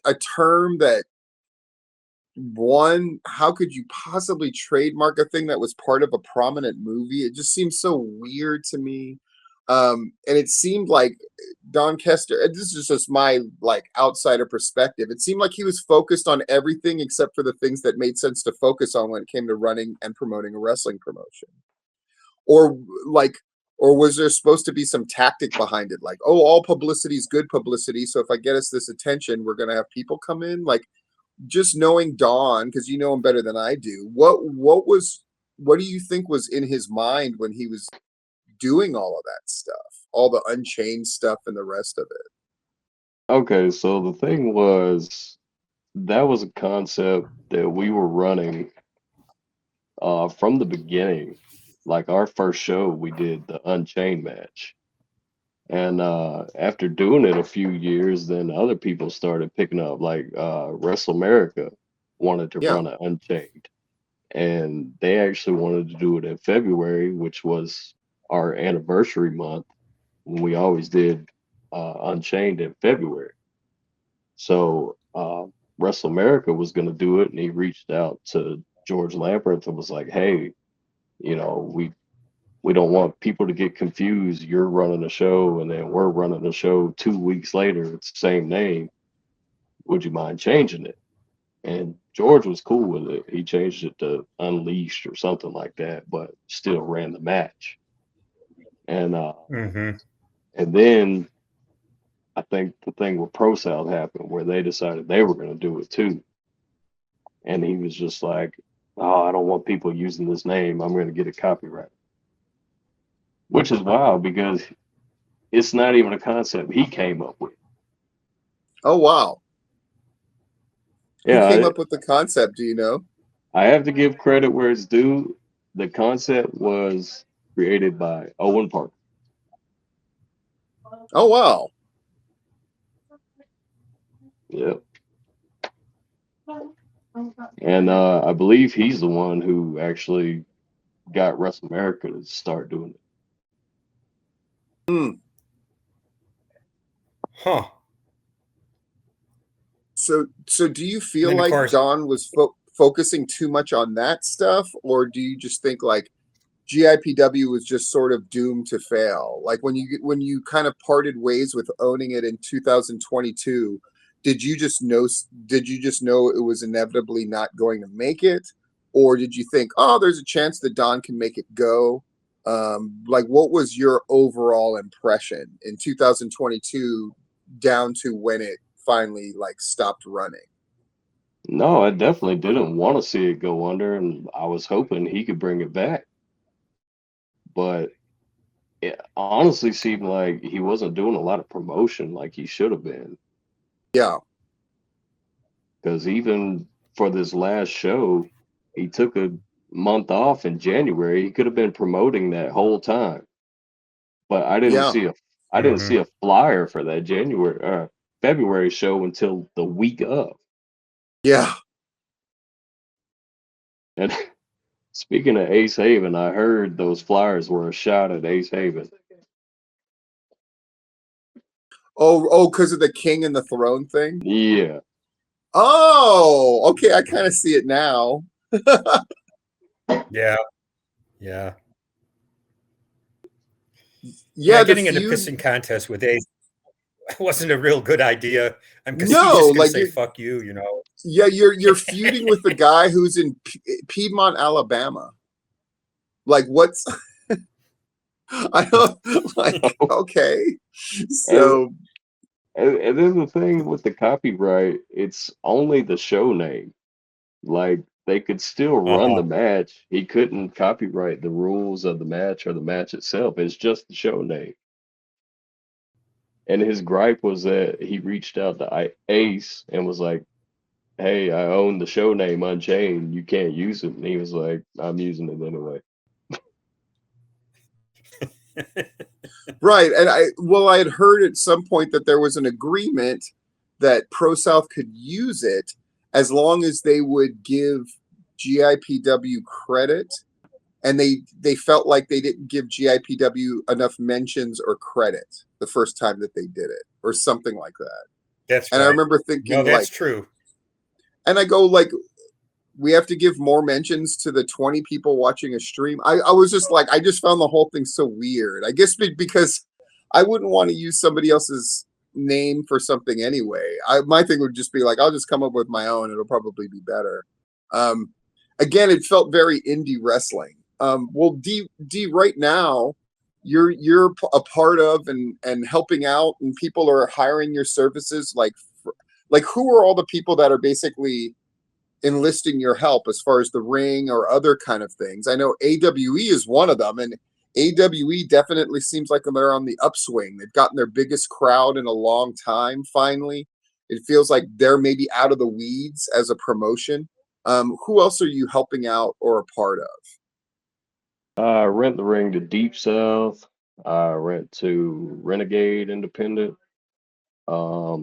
a term that, one, how could you possibly trademark a thing that was part of a prominent movie? It just seems so weird to me. And it seemed like Don Kester, and this is just my like outsider perspective, it seemed like he was focused on everything except for the things that made sense to focus on when it came to running and promoting a wrestling promotion. Or like, or was there supposed to be some tactic behind it? Like, oh, all publicity is good publicity. So if I get us this attention, we're gonna have people come in. Like, just knowing Don, because you know him better than I do, what do you think was in his mind when he was doing all of that stuff, all the Unchained stuff and the rest of it? Okay, so the thing was, that was a concept that we were running from the beginning. Like our first show, we did the Unchained match. And after doing it a few years, then other people started picking up, like Wrestle America wanted to Yeah. run an Unchained. And they actually wanted to do it in February, which was our anniversary month, when we always did Unchained in February. So Wrestle America was going to do it, and he reached out to George Labyrinth and was like, "Hey, we don't want people to get confused. You're running a show, and then we're running a show 2 weeks later. It's the same name. Would you mind changing it?" And George was cool with it. He changed it to Unleashed or something like that, but still ran the match. And Mm-hmm. and then I think the thing with Pro South happened where they decided they were going to do it too. And he was just like, "Oh, I don't want people using this name. I'm going to get it copyrighted." Which is wild because it's not even a concept he came up with. Oh wow. Who Yeah, came up with the concept? Do you know? I have to give credit where it's due. The concept was created by Owen Parker. Oh wow. Yep. And I believe he's the one who actually got Wrestle America to start doing it. Hmm. Huh. So do you And feel then, of like course, Don was focusing too much on that stuff, or do you just think like GIPW was just sort of doomed to fail? Like when you kind of parted ways with owning it in 2022, did you just know it was inevitably not going to make it, or did you think, oh, there's a chance that Don can make it go? Like, what was your overall impression in 2022 down to when it finally like stopped running? No, I definitely didn't want to see it go under, and I was hoping he could bring it back. But it honestly seemed like he wasn't doing a lot of promotion like he should have been. Yeah. Because even for this last show, he took a month off in January. He could have been promoting that whole time. But Yeah. I didn't see mhm. a flyer for that February show until the week of. Yeah. And speaking of Ace Haven, I heard those flyers were a shot at Ace Haven. Oh, because of the king and the throne thing. Yeah. Oh, okay. I kind of see it now. Yeah, yeah. Yeah, the Getting in a feud. pissing contest with Ace wasn't a real good idea. Because he's No, just going to like say "fuck you," you know. yeah, you're feuding with the guy who's in Piedmont, Alabama. Like, what's I don't like. Okay, And so and then the thing with the copyright, it's only the show name. Like they could still run Uh-huh. the match. He couldn't copyright the rules of the match or the match itself. It's just the show name. And his gripe was that he reached out to Ace and was like, "Hey, I own the show name Unchained. You can't use it." And he was like, "I'm using it anyway." right, and I had heard at some point that there was an agreement that Pro South could use it as long as they would give GIPW credit, and they felt like they didn't give GIPW enough mentions or credit the first time that they did it, or something like that. That's And I right. remember No, thinking that's like, true. and I go like, we have to give more mentions to the 20 people watching a stream. I was just like, I just found the whole thing so weird. I guess because I wouldn't want to use somebody else's name for something anyway. My thing would just be like, I'll just come up with my own. It'll probably be better. Again, it felt very indie wrestling. Well, D, right now, you're a part of and helping out, and people are hiring your services. Like who are all the people that are basically enlisting your help as far as the ring or other kind of things? I know AWE is one of them, and AWE definitely seems like they're on the upswing. They've gotten their biggest crowd in a long time. Finally, it feels like they're maybe out of the weeds as a promotion. Who else are you helping out or a part of? Rent the ring to Deep South. Rent to Renegade Independent. I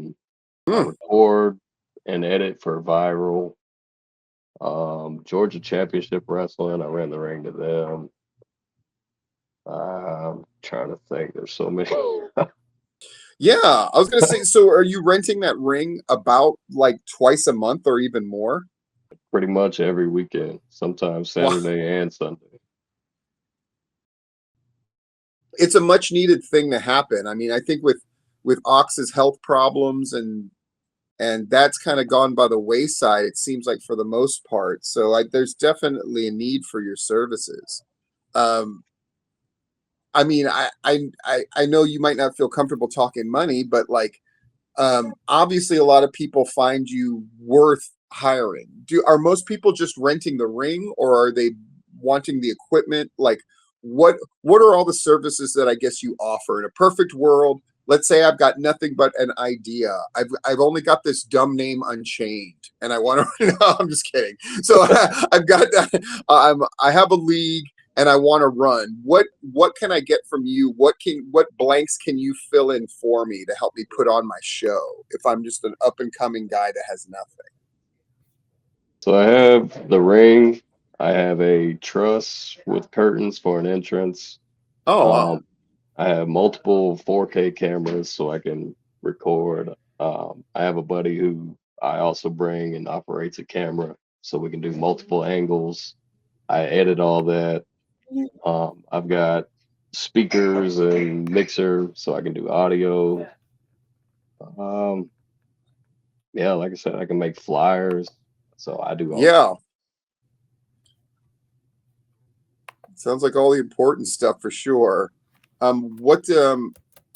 Hmm. record and edit for Viral. Georgia Championship Wrestling, I ran the ring to them. I'm trying to think. There's so many. Yeah, I was gonna say. So, are you renting that ring about like twice a month or even more? Pretty much every weekend, sometimes Wow. Saturday and Sunday. It's a much needed thing to happen. I mean, I think with Ox's health problems and that's kind of gone by the wayside, it seems like, for the most part. So like there's definitely a need for your services. Um, I mean, I know you might not feel comfortable talking money, but like obviously a lot of people find you worth hiring. Are most people just renting the ring, or are they wanting the equipment? Like what are all the services that I guess you offer in a perfect world? Let's say I've got nothing but an idea. I've only got this dumb name Unchained, and I want to. No, I'm just kidding. So I've got I have a league, and I want to run. What can I get from you? What blanks can you fill in for me to help me put on my show if I'm just an up and coming guy that has nothing? So I have the ring. I have a truss with curtains for an entrance. Oh wow. I have multiple 4K cameras so I can record. I have a buddy who I also bring and operates a camera so we can do multiple angles. I edit all that. I've got speakers and mixer so I can do audio. Um, yeah, like I said, I can make flyers. So I do all that. Yeah. Sounds like all the important stuff for sure.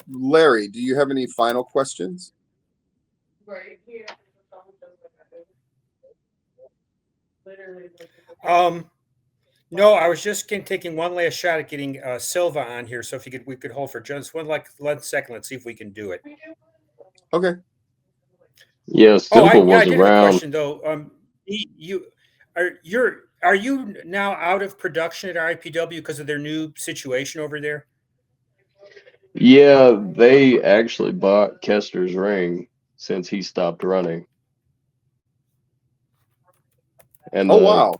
Larry, do you have any final questions? No, I was just taking one last shot at getting Silva on here. So if we could hold for just one second. Let's see if we can do it. Okay. Yeah, Silva was I did around. have a question though. Are you now out of production at RIPW because of their new situation over there? Yeah, they actually bought Kester's ring since he stopped running. And wow.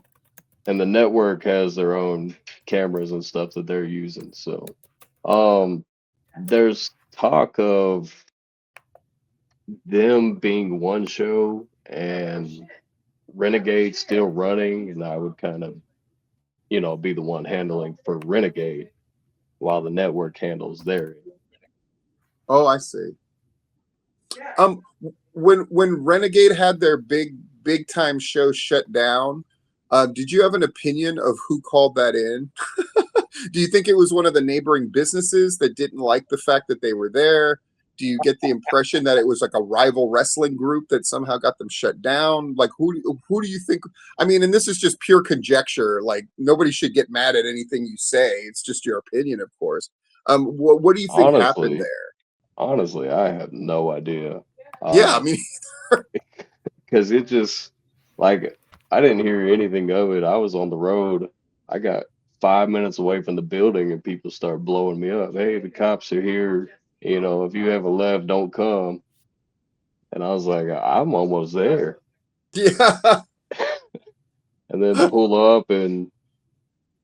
And the network has their own cameras and stuff that they're using. So there's talk of them being one show and Renegade still running, and I would kind of, be the one handling for Renegade while the network handles their. Oh, I see. When Renegade had their big time show shut down, did you have an opinion of who called that in? Do you think it was one of the neighboring businesses that didn't like the fact that they were there? Do you get the impression that it was like a rival wrestling group that somehow got them shut down? Like who do you think? I mean, and this is just pure conjecture. Like nobody should get mad at anything you say. It's just your opinion, of course. What do you think happened there? Honestly, I have no idea. Yeah, I mean, because it just like I didn't hear anything of it. I was on the road. I got 5 minutes away from the building, and people start blowing me up. Hey, the cops are here. If you haven't left, don't come. And I was like, I'm almost there. Yeah. And then pull up, and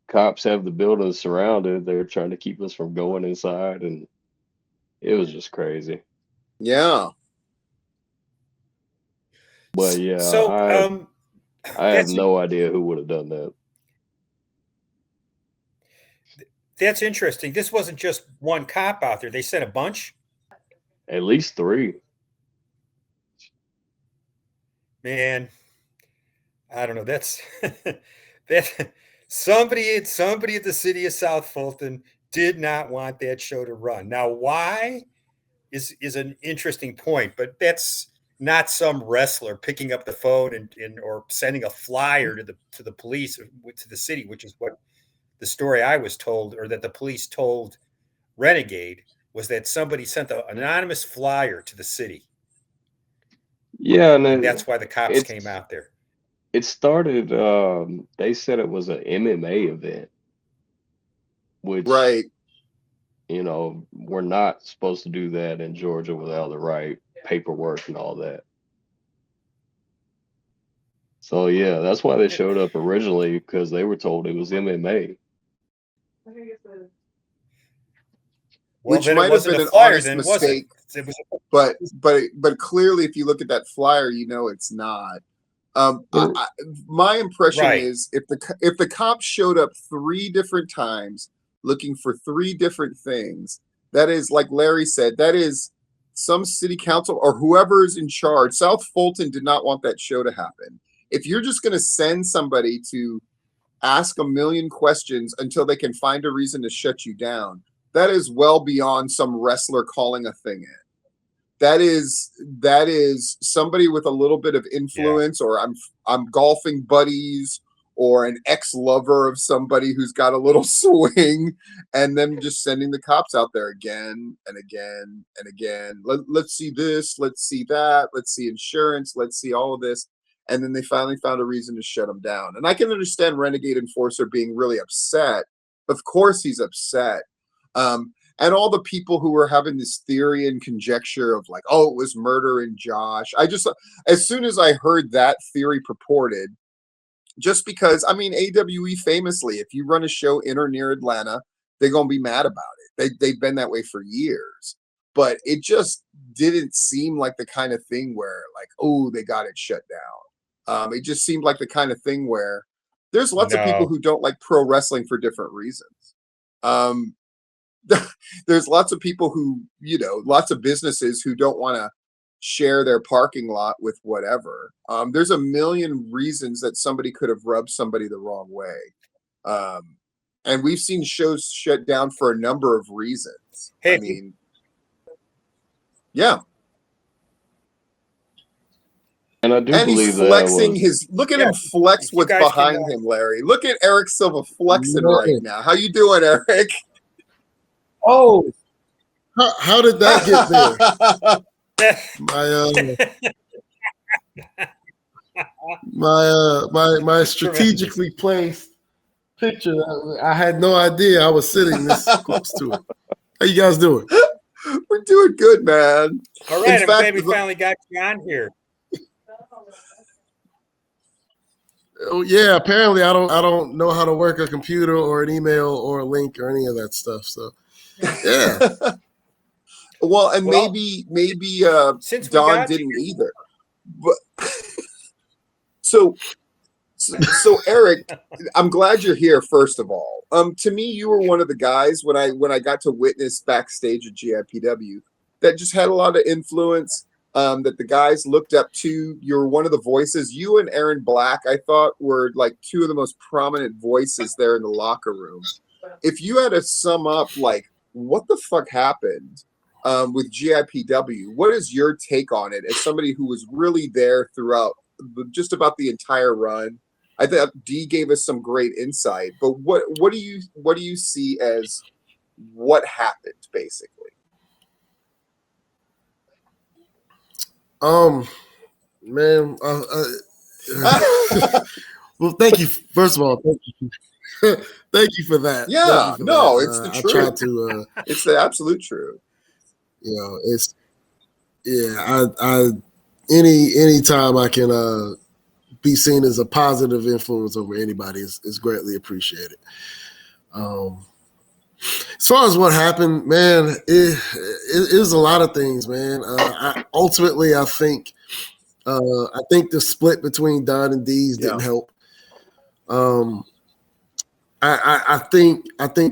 cops have the building surrounded. They're trying to keep us from going inside, and it was just crazy. Yeah. But yeah, so I have no idea who would have done that. That's interesting. This wasn't just one cop out there. They sent a bunch. At least 3. Man, I don't know. That's that somebody at the city of South Fulton did not want that show to run. Now, why is an interesting point, but that's not some wrestler picking up the phone and or sending a flyer to the police or to the city, which is what the story I was told, or that the police told Renegade, was that somebody sent an anonymous flyer to the city. Yeah, and that's why the cops came out there. It started. They said it was an MMA event, which right. We're not supposed to do that in Georgia without the right paperwork and all that. So yeah, that's why they showed up originally, because they were told it was MMA. Well, which might have been an honest mistake, but clearly, if you look at that flyer, it's not. My impression is if the cops showed up 3 different times looking for 3 different things, that is, like Larry said, that is some city council or whoever is in charge. South Fulton did not want that show to happen. If you're just going to send somebody to ask a million questions until they can find a reason to shut you down, that is well beyond some wrestler calling a thing in. That is somebody with a little bit of influence, or I'm golfing buddies, or an ex-lover of somebody who's got a little swing, and then just sending the cops out there again and again and again. Let's see this, let's see that, let's see insurance, let's see all of this. And then they finally found a reason to shut him down. And I can understand Renegade Enforcer being really upset. Of course he's upset. And all the people who were having this theory and conjecture of like, oh, it was murder in Josh. As soon as I heard that theory purported, just because, I mean, AWE famously, if you run a show in or near Atlanta, they're going to be mad about it. They've been that way for years. but it just didn't seem like the kind of thing where like, oh, they got it shut down. It just seemed like the kind of thing where there's lots of people who don't like pro wrestling for different reasons. There's lots of people who, lots of businesses who don't want to share their parking lot with whatever. There's a million reasons that somebody could have rubbed somebody the wrong way. And we've seen shows shut down for a number of reasons. Hey, I mean, yeah. And I do And believe he's flexing that look at him flex what's behind him, Larry. Look at Eric Silva flexing right now. How you doing, Eric? Oh, how did that get there? My strategically placed picture. I had no idea I was sitting this close to it. How you guys doing? We're doing good, man. All right, I'm glad we finally got you on here. Oh yeah, apparently I don't know how to work a computer or an email or a link or any of that stuff. So yeah. Well, maybe Don didn't either. But so Eric, I'm glad you're here. First of all, to me, you were one of the guys when I got to witness backstage at GIPW that just had a lot of influence. That the guys looked up to. You're one of the voices. You and Aaron Black, I thought, were like two of the most prominent voices there in the locker room. If you had to sum up, like, what the fuck happened with GIPW, what is your take on it as somebody who was really there throughout just about the entire run? I think Dee gave us some great insight, but what do you see as what happened basically? Man, well, thank you. First of all, thank you for that. Yeah, no, it's the truth. I try to. It's the absolute truth. I any time I can be seen as a positive influence over anybody is greatly appreciated. As far as what happened, man, it was a lot of things, man. Ultimately, I think the split between Don and Dee's didn't help. I think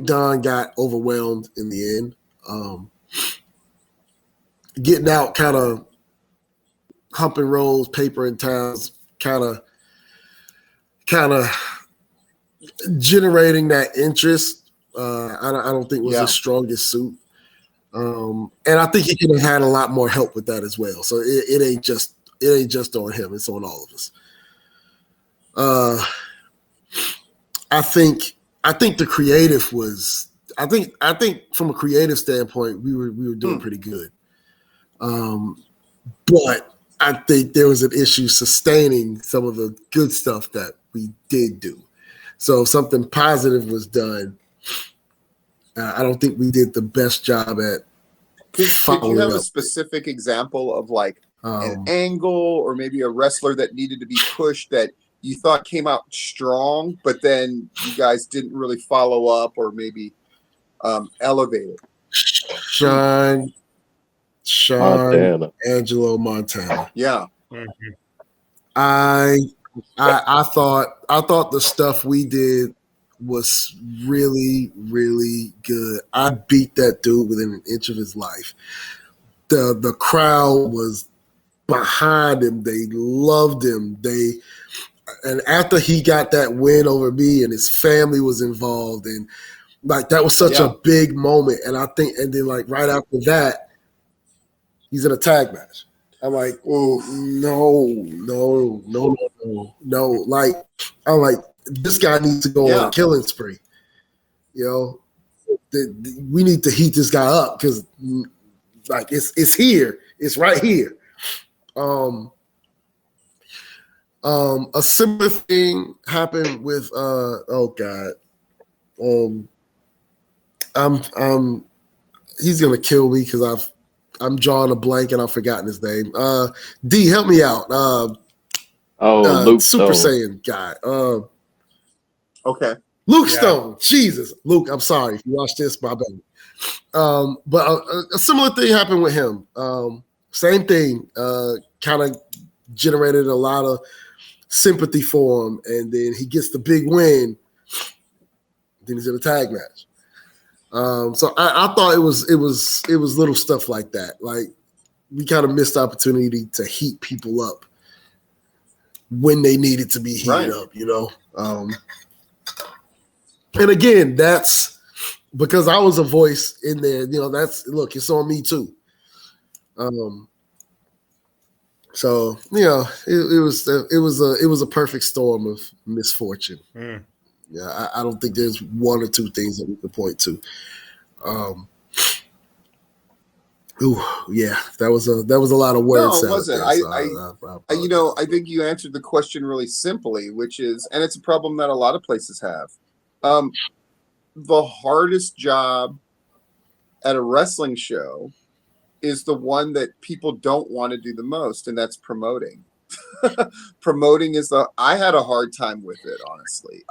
Don got overwhelmed in the end. Getting out, kind of humping rolls, paper and towels, kind of generating that interest. I don't think was his strongest suit. And I think he could have had a lot more help with that as well. So it ain't just on him, it's on all of us. I think the creative was I think from a creative standpoint, we were doing pretty good. But I think there was an issue sustaining some of the good stuff that we did do. So if something positive was done, I don't think we did the best job at. Could you have a specific example of like an angle or maybe a wrestler that needed to be pushed that you thought came out strong, but then you guys didn't really follow up or maybe elevate it? Sean Montana. Angelo Montana. Yeah. Mm-hmm. I thought the stuff we did was really, really good. I beat that dude within an inch of his life. The crowd was behind him. They loved him. And after he got that win over me and his family was involved, and like that was such a big moment. And I think, and then like right after that, he's in a tag match. I'm like, oh no. Like, I'm like, this guy needs to go on a killing spree. You know, we need to heat this guy up because, like, it's here, it's right here. A similar thing happened with he's gonna kill me because I'm drawing a blank and I've forgotten his name. D, help me out. Luke Super Saiyan guy. Okay. Luke Stone, Jesus, Luke. I'm sorry if you watched this, my bad. But a similar thing happened with him. Same thing, kind of generated a lot of sympathy for him, and then he gets the big win. Then he's in a tag match. So I thought it was little stuff like that. Like we kind of missed the opportunity to heat people up when they needed to be heated up, you know. And again, that's because I was a voice in there. You know, look, it's on me too. So you know, it was a perfect storm of misfortune. Yeah, I don't think there's one or two things that we could point to. That was a lot of words. No, it wasn't. I think you answered the question really simply, which is, and it's a problem that a lot of places have. The hardest job at a wrestling show is the one that people don't want to do the most, and that's promoting. Promoting I had a hard time with it, honestly.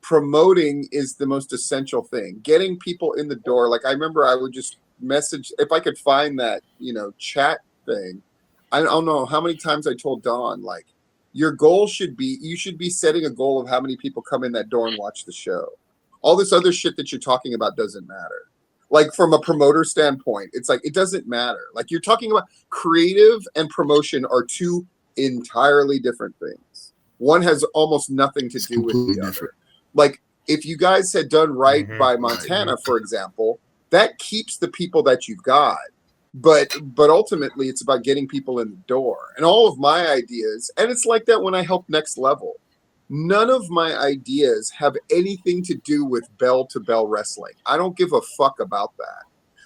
Promoting is the most essential thing. Getting people in the door. Like I remember I would just message, if I could find that, chat thing. I don't know how many times I told Dawn, like, your goal you should be setting a goal of how many people come in that door and watch the show. All this other shit that you're talking about doesn't matter. Like from a promoter standpoint, it's like, it doesn't matter. Like you're talking about creative and promotion are two entirely different things. One has almost nothing to do with the other. Like if you guys had done right by Montana, for example, that keeps the people that you've got. But ultimately it's about getting people in the door. And all of my ideas, and it's like that when I help Next Level. None of my ideas have anything to do with bell-to-bell wrestling. I don't give a fuck about that.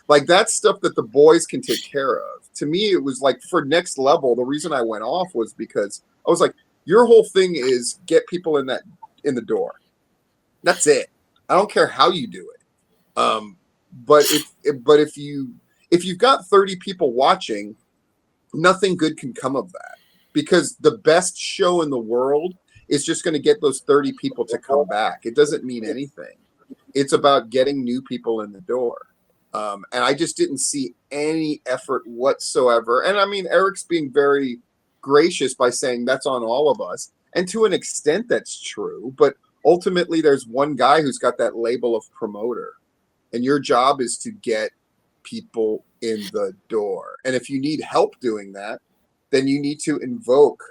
Like, that's stuff that the boys can take care of. To me, it was like, for Next Level, the reason I went off was because I was like, your whole thing is get people in the door. That's it. I don't care how you do it. But if you've got 30 people watching, nothing good can come of that. Because the best show in the world is just going to get those 30 people to come back. It doesn't mean anything. It's about getting new people in the door. And I just didn't see any effort whatsoever. And I mean, Eric's being very gracious by saying that's on all of us. And to an extent, that's true. But ultimately, there's one guy who's got that label of promoter. And your job is to get people in the door. And if you need help doing that, then you need to invoke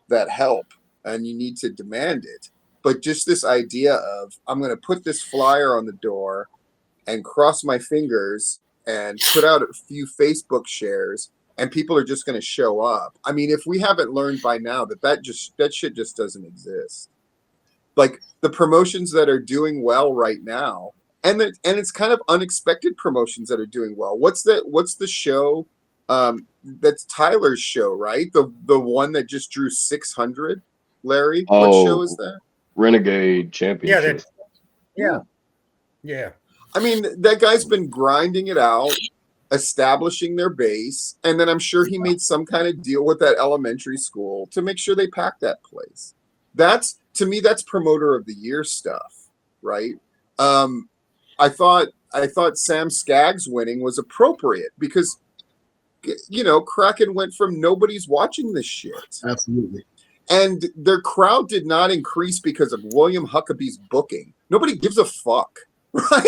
that help. And you need to demand it. But just this idea of, I'm going to put this flyer on the door and cross my fingers and put out a few Facebook shares and people are just going to show up. I mean, if we haven't learned by now that shit just doesn't exist. Like the promotions that are doing well right now, and it's kind of unexpected promotions that are doing well. What's the show? That's Tyler's show, right? The one that just drew 600. Larry, what show is that? Renegade Championship. Yeah. I mean, that guy's been grinding it out, establishing their base, and then I'm sure he made some kind of deal with that elementary school to make sure they packed that place. To me, that's promoter of the year stuff, right? I thought Sam Skaggs winning was appropriate because, Kraken went from nobody's watching this shit. Absolutely. And their crowd did not increase because of William Huckabee's booking. Nobody gives a fuck, right?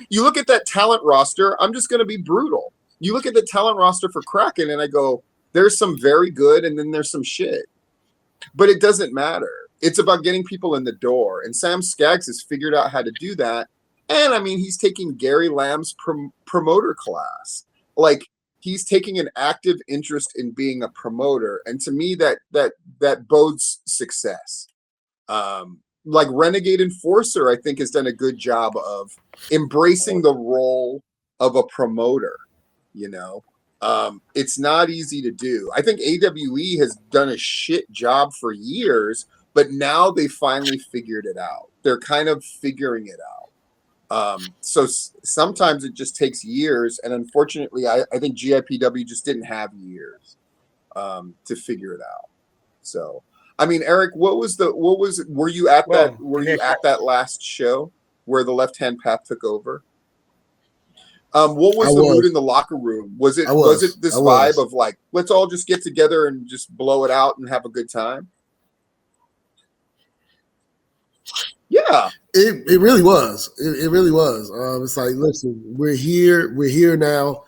You look at that talent roster, I'm just going to be brutal. You look at the talent roster for Kraken and I go, there's some very good and then there's some shit. But it doesn't matter. It's about getting people in the door. And Sam Skaggs has figured out how to do that. And I mean, he's taking Gary Lamb's promoter class. Like, he's taking an active interest in being a promoter. And to me, that bodes success. Like Renegade Enforcer, I think has done a good job of embracing the role of a promoter. It's not easy to do. I think AWE has done a shit job for years, but now they finally figured it out. They're kind of figuring it out. So sometimes it just takes years, and unfortunately, I think GIPW just didn't have years to figure it out. So I mean, Eric, were you at that last show where the Left Hand Path took over? What was the mood in the locker room? Was it this vibe of like, let's all just get together and just blow it out and have a good time? Yeah. It really was. It really was. It's like, listen, we're here now.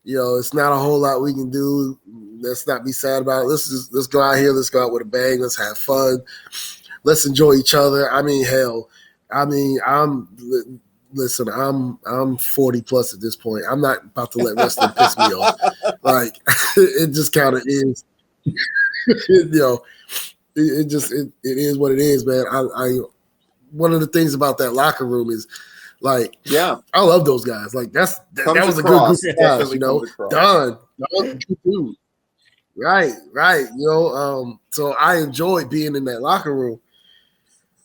You know, it's not a whole lot we can do. Let's not be sad about it. Let's go out here. Let's go out with a bang. Let's have fun. Let's enjoy each other. I mean, hell, I'm 40 plus at this point. I'm not about to let wrestling piss me off. Like, it just kind of is. You know, it is what it is, man. One of the things about that locker room is, like, yeah, I love those guys. Like, that was a good group of guys, you know. Don, dude. Right. You know, so I enjoyed being in that locker room.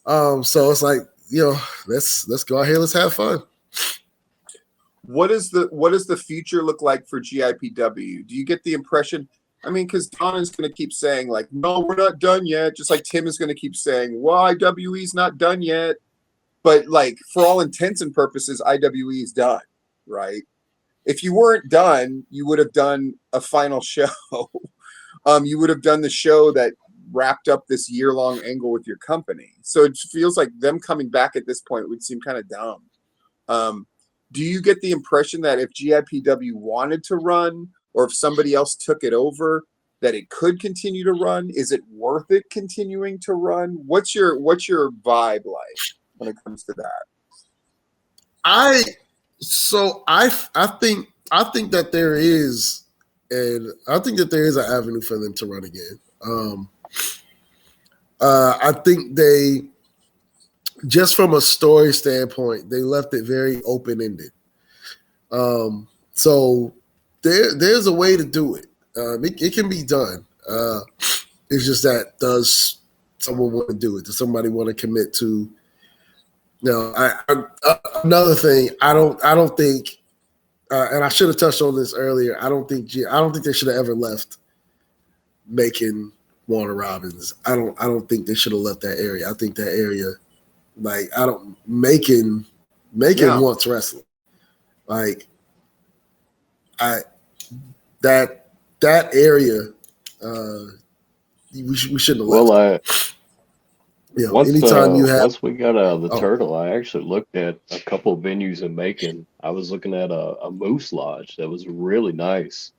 So it's like, you know, let's go out here, let's have fun. What does the future look like for GIPW? Do you get the impression? I mean, because Don is going to keep saying, like, no, we're not done yet. Just like Tim is going to keep saying, well, IWE's not done yet. But, like, for all intents and purposes, IWE is done, right? If you weren't done, you would have done a final show. You would have done the show that wrapped up this year-long angle with your company. So it feels like them coming back at this point would seem kind of dumb. Do you get the impression that if GIPW wanted to run, or if somebody else took it over, that it could continue to run? Is it worth it continuing to run? What's your vibe like when it comes to that? I think that there is, and I think that there is an avenue for them to run again. I think they, just from a story standpoint, they left it very open-ended. So there's a way to do it. It can be done. It's just that, does someone want to do it? Does somebody want to commit to? No. Another thing, I don't think, and I should have touched on this earlier. I don't think they should have ever left Macon, Warner Robins. I don't think they should have left that area. I think that area, like, Macon wants wrestling. Like, that area, we shouldn't have left. Once we got out of the Turtle, I actually looked at a couple venues in Macon. I was looking at a Moose Lodge that was really nice.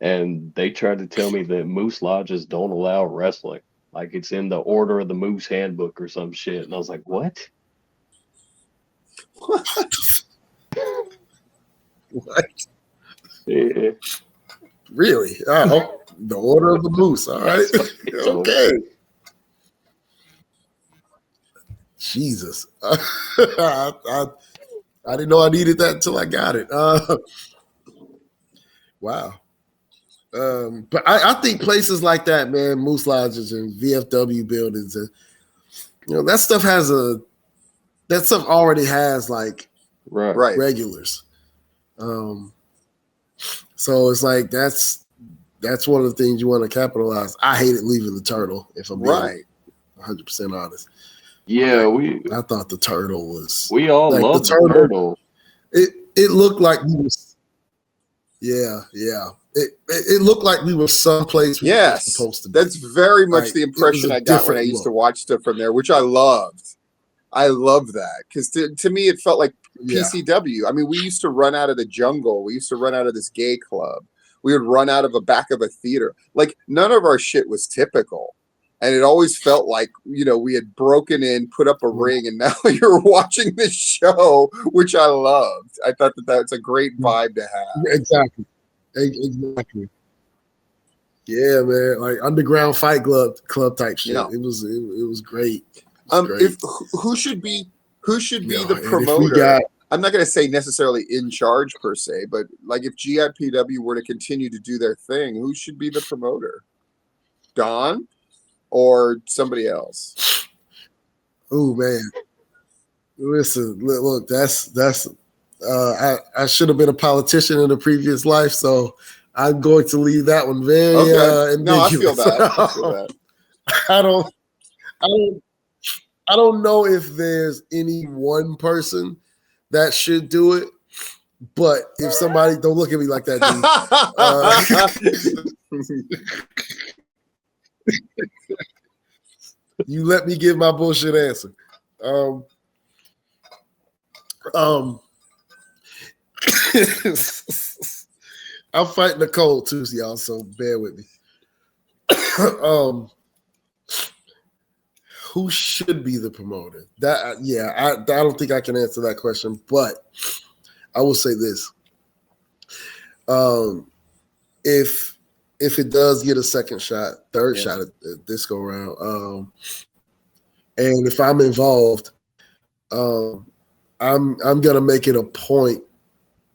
And they tried to tell me that Moose Lodges don't allow wrestling. Like, it's in the Order of the Moose Handbook or some shit. And I was like, what? What? Yeah. Really? Oh, the Order of the Moose. All right. Okay. Jesus. I didn't know I needed that until I got it. Wow. But I think places like that, man, Moose Lodges and VFW buildings, and, you know, that stuff already has, like, right regulars. So it's like that's one of the things you want to capitalize. I hated leaving the Turtle, if I'm being 100% honest. Yeah, I thought the Turtle was. We all like loved the Turtle. It looked like we was. Yeah. It looked like we were someplace we were supposed to be. That's very much the impression I got when I used to watch stuff from there, which I loved. I love that, because to me it felt like PCW. I mean, we used to run out of the jungle. We used to run out of this gay club. We would run out of the back of a theater. Like, none of our shit was typical. And it always felt like, you know, we had broken in, put up a ring, and now you're watching this show, which I loved. I thought that's a great vibe to have. Exactly. Yeah, man. Like underground fight club type shit. Yeah. It was great. Who should be the promoter? I'm not going to say necessarily in charge per se, but like, if GIPW were to continue to do their thing, who should be the promoter? Don or somebody else? Oh man, listen, look, that's I should have been a politician in a previous life, so I'm going to leave that one very ambiguous. No, I feel that. I don't, I don't, I don't know if there's any one person that should do it. But if somebody, don't look at me like that, you let me give my bullshit answer. I'm fighting the cold too, y'all, so bear with me. Who should be the promoter? I don't think I can answer that question, but I will say this. If it does get a second shot, third shot at this go round, and if I'm involved, I'm gonna make it a point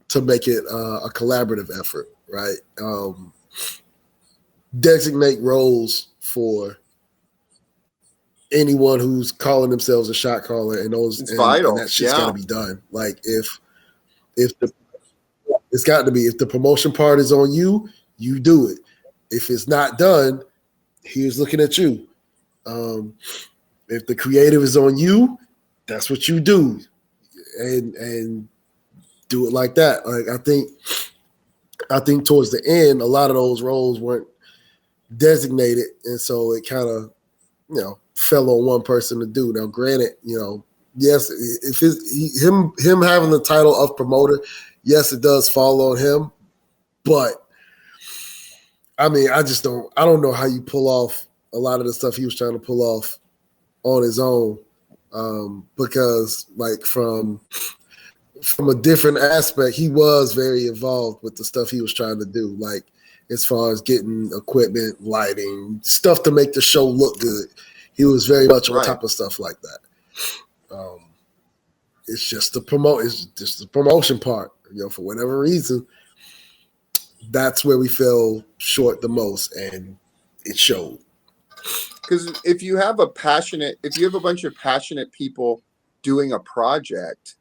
to make it a collaborative effort, right? Designate roles for anyone who's calling themselves a shot caller, and those it's vital. And that shit's got to be done. Like if it's got to be, if the promotion part is on you, you do it. If it's not done, here's looking at you. If the creative is on you, that's what you do, and do it like that. Like I think towards the end, a lot of those roles weren't designated, and so it kind of, fell on one person to do. Now, granted, yes, if it's him having the title of promoter, yes, it does fall on him. But I mean, I don't know how you pull off a lot of the stuff he was trying to pull off on his own, because like from a different aspect, he was very involved with the stuff he was trying to do, like as far as getting equipment, lighting, stuff to make the show look good. He was very much on top of stuff like that. It's just the promotion part, for whatever reason. That's where we fell short the most, and it showed. Because if you have a bunch of passionate people doing a project,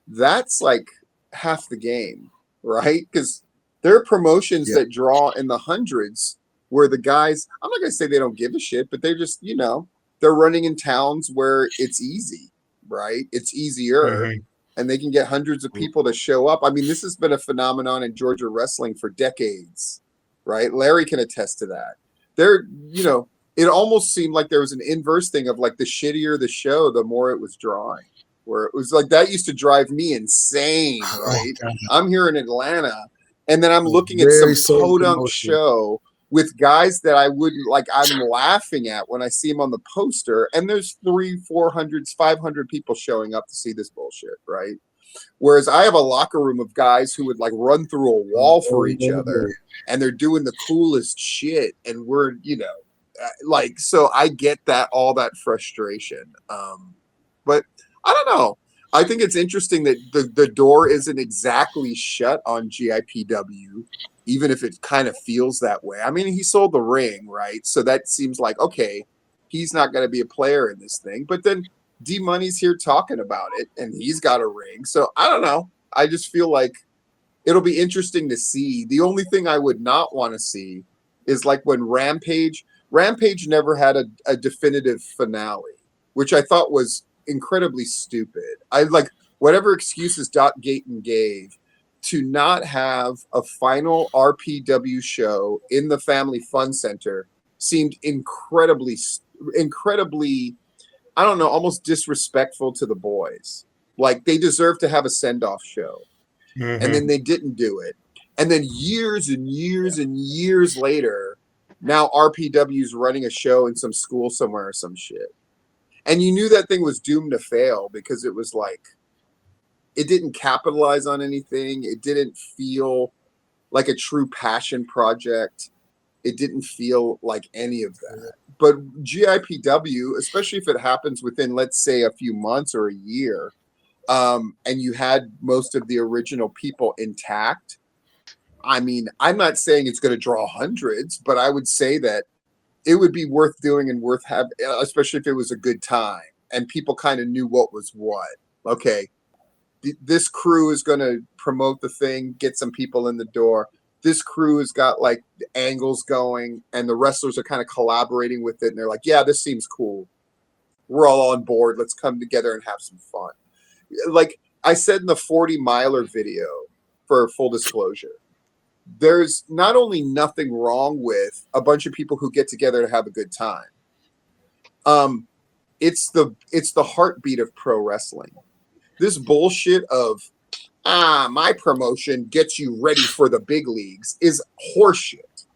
that's like half the game, right? Because there are promotions that draw in the hundreds where the guys, I'm not going to say they don't give a shit, but they're just, they're running in towns where it's easy, right? It's easier, and they can get hundreds of people to show up. I mean, this has been a phenomenon in Georgia wrestling for decades, right? Larry can attest to that. It almost seemed like there was an inverse thing of like the shittier the show, the more it was drawing. Where it was like that used to drive me insane, right? I'm here in Atlanta, and then I'm looking at some podunk show with guys that I wouldn't like. I'm laughing at when I see them on the poster, and there's 300, 400, 500 people showing up to see this bullshit, right? Whereas I have a locker room of guys who would like run through a wall for each other, and they're doing the coolest shit, and we're, so I get all that frustration. But I don't know. I think it's interesting that the door isn't exactly shut on GIPW, even if it kind of feels that way. I mean, he sold the ring, right? So that seems like, okay, he's not going to be a player in this thing. But then D-Money's here talking about it, and he's got a ring. So I don't know. I just feel like it'll be interesting to see. The only thing I would not want to see is like when Rampage never had a definitive finale, which I thought was incredibly stupid. I like whatever excuses Doc Gayton gave to not have a final RPW show in the Family Fun Center seemed incredibly, I don't know, almost disrespectful to the boys. Like they deserve to have a send-off show. And then they didn't do it. And then years and years and years later, now RPW's running a show in some school somewhere or some shit. And you knew that thing was doomed to fail because it was like, it didn't capitalize on anything. It didn't feel like a true passion project. It didn't feel like any of that. But GIPW, especially if it happens within, let's say, a few months or a year, and you had most of the original people intact, I mean, I'm not saying it's going to draw hundreds, but I would say that it would be worth doing and worth having, especially if it was a good time and people kind of knew what was what. Okay, this crew is going to promote the thing, get some people in the door. this crew has got like the angles going, and the wrestlers are kind of collaborating with it, and they're like, yeah, this seems cool. We're all on board. Let's come together and have some fun. Like I said in the 40 miler video, for full disclosure, there's not only nothing wrong with a bunch of people who get together to have a good time. It's the heartbeat of pro wrestling. This bullshit of my promotion gets you ready for the big leagues is horseshit.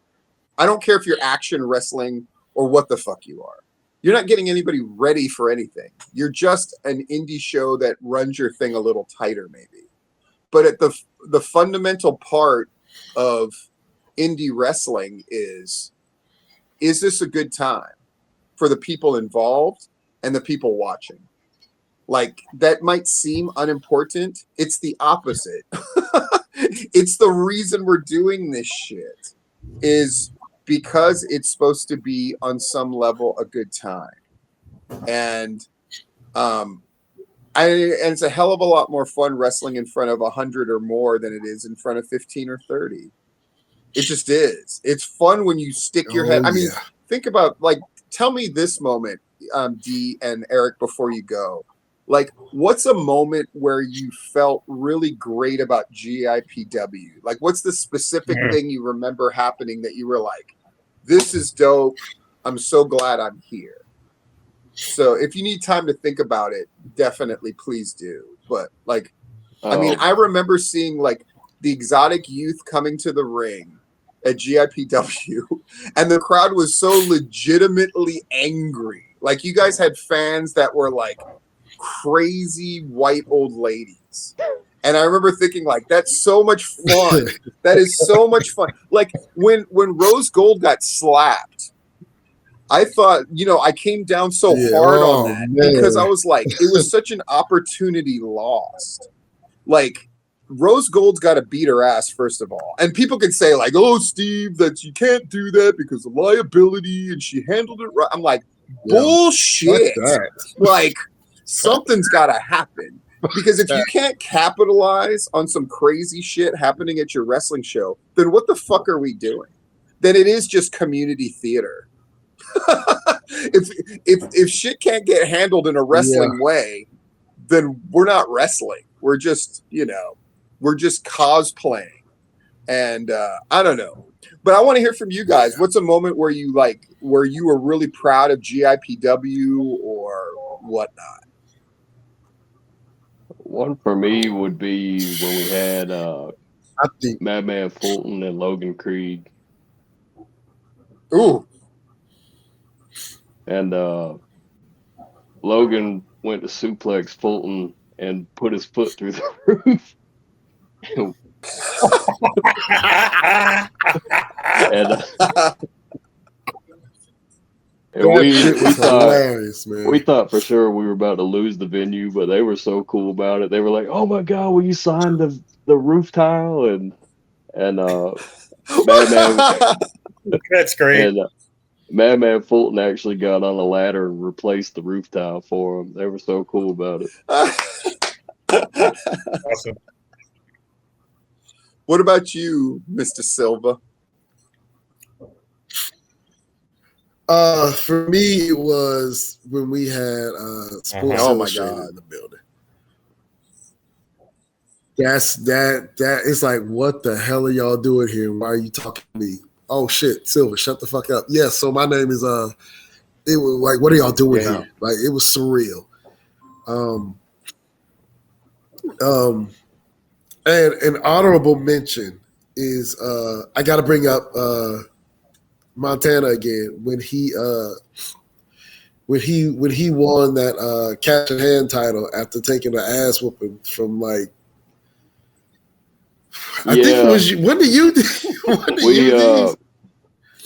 I don't care if you're action wrestling or what the fuck you are. You're not getting anybody ready for anything. You're just an indie show that runs your thing a little tighter, maybe. But at the fundamental part of indie wrestling is this a good time for the people involved and the people watching? Like, that might seem unimportant. It's the opposite. It's the reason we're doing this shit is because it's supposed to be on some level a good time. And it's a hell of a lot more fun wrestling in front of 100 or more than it is in front of 15 or 30. It just is. It's fun when you stick your head. I mean, think about, like, tell me this moment, Dee and Eric, before you go. Like, what's a moment where you felt really great about GIPW? Like, what's the specific thing you remember happening that you were like, this is dope. I'm so glad I'm here. So if you need time to think about it, definitely please do. But like, I mean, I remember seeing like the Exotic Youth coming to the ring at GIPW, and the crowd was so legitimately angry. Like, you guys had fans that were like crazy white old ladies. And I remember thinking, like, that's so much fun. That is so much fun. Like, when Rose Gold got slapped, I thought, you know, I came down so hard on that because I was like, it was such an opportunity lost. Like, Rose Gold's got to beat her ass, first of all. And people can say, like, oh, Steve, that you can't do that because of liability and she handled it right. I'm like, bullshit. Like, something's got to happen. Because if you can't capitalize on some crazy shit happening at your wrestling show, then what the fuck are we doing? Then it is just community theater. If shit can't get handled in a wrestling way, then we're not wrestling. We're just, you know, we're just cosplaying. And I don't know. But I want to hear from you guys. What's a moment where you were really proud of GIPW or whatnot? One for me would be when we had Madman Fulton and Logan Creed. Ooh. And Logan went to suplex Fulton and put his foot through the roof. And we thought for sure we were about to lose the venue, but they were so cool about it. They were like, "Oh my God, will you sign the roof tile?" And Madman, that's great. And Madman Fulton actually got on a ladder and replaced the roof tile for him. They were so cool about it. Awesome. What about you, Mr. Silva? For me, it was when we had Sports Illustrated in the building. That it's like, what the hell are y'all doing here? Why are you talking to me? Oh shit, Silva, shut the fuck up. Yeah, so my name is it was like, what are y'all doing here? Like, it was surreal. And an honorable mention is I gotta bring up Montana again when he won that catch and hand title after taking the ass whooping from like I think it was you. When did you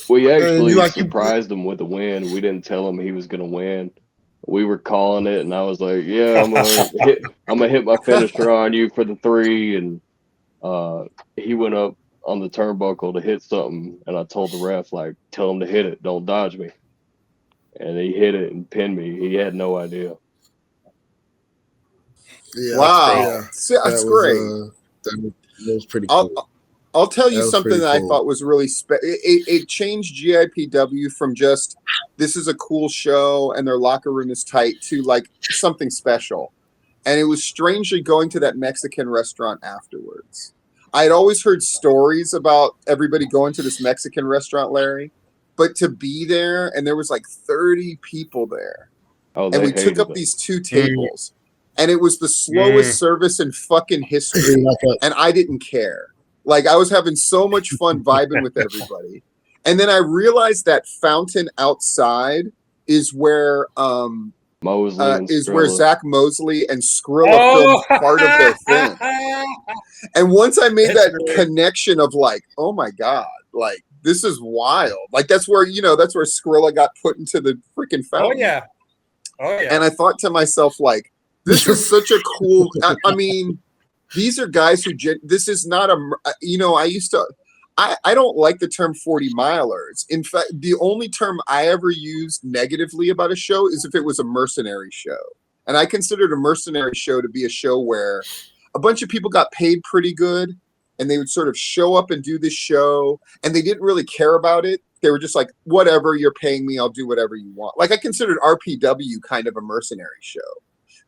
we actually surprised him with a win. We didn't tell him he was gonna win. We were calling it, and I was like, "Yeah, I'm gonna hit my finisher on you for the 3." And he went up on the turnbuckle to hit something, and I told the ref, like, "Tell him to hit it, don't dodge me." And he hit it and pinned me. He had no idea. Yeah, wow, that's great. That was pretty cool. I'll tell you That was something pretty that I cool. thought was really it changed GIPW from just this is a cool show and their locker room is tight to like something special. And it was strangely going to that Mexican restaurant afterwards. I had always heard stories about everybody going to this Mexican restaurant, Larry, but to be there and there was like 30 people there. Oh, And they we took hated up it. these 2 tables. And it was the slowest service in fucking history. And I didn't care. Like, I was having so much fun vibing with everybody. And then I realized that fountain outside is where Mosley and is where Skrilla. Zach Mosley and Skrilla filmed part of their thing. And once I made that connection of like, oh my God, like this is wild. Like that's where Skrilla got put into the freaking fountain. Oh yeah. And I thought to myself, like, this is such a cool. I mean, these are guys who. This is not a. I used to. I don't like the term 40 milers. In fact, the only term I ever used negatively about a show is if it was a mercenary show. And I considered a mercenary show to be a show where a bunch of people got paid pretty good and they would sort of show up and do this show and they didn't really care about it. They were just like, whatever, you're paying me, I'll do whatever you want. Like I considered RPW kind of a mercenary show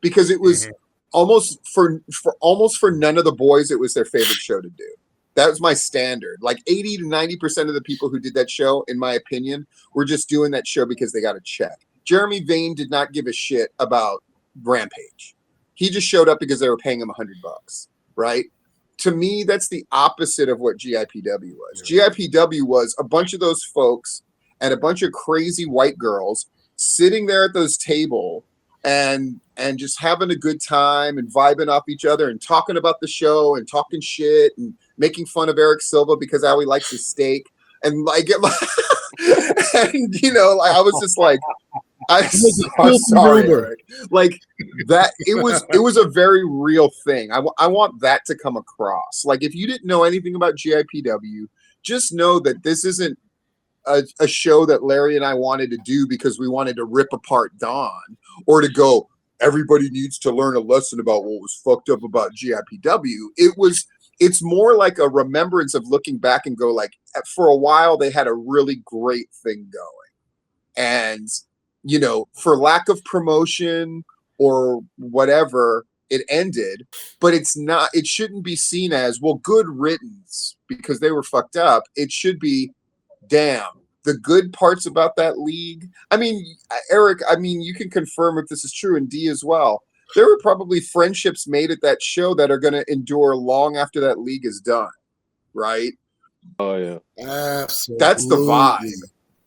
because it was almost for none of the boys, it was their favorite show to do. That was my standard. Like 80 to 90% of the people who did that show, in my opinion, were just doing that show because they got a check. Jeremy Vane did not give a shit about Rampage. He just showed up because they were paying him $100, right? To me, that's the opposite of what GIPW was. GIPW was a bunch of those folks and a bunch of crazy white girls sitting there at those tables and just having a good time and vibing off each other and talking about the show and talking shit and making fun of Eric Silva because how he likes his steak and like and like I was just like I'm sorry, Eric. Like that it was a very real thing. I want that to come across. Like if you didn't know anything about GIPW, just know that this isn't a show that Larry and I wanted to do because we wanted to rip apart Dawn or to go, everybody needs to learn a lesson about what was fucked up about GIPW. It's more like a remembrance of looking back and go like, for a while they had a really great thing going. And, for lack of promotion or whatever, it ended, but it shouldn't be seen as, well, good riddance because they were fucked up. It should be, damn, the good parts about that league. I mean, Eric, you can confirm if this is true, and D as well. There were probably friendships made at that show that are going to endure long after that league is done, right? Oh, yeah. Absolutely. That's the vibe.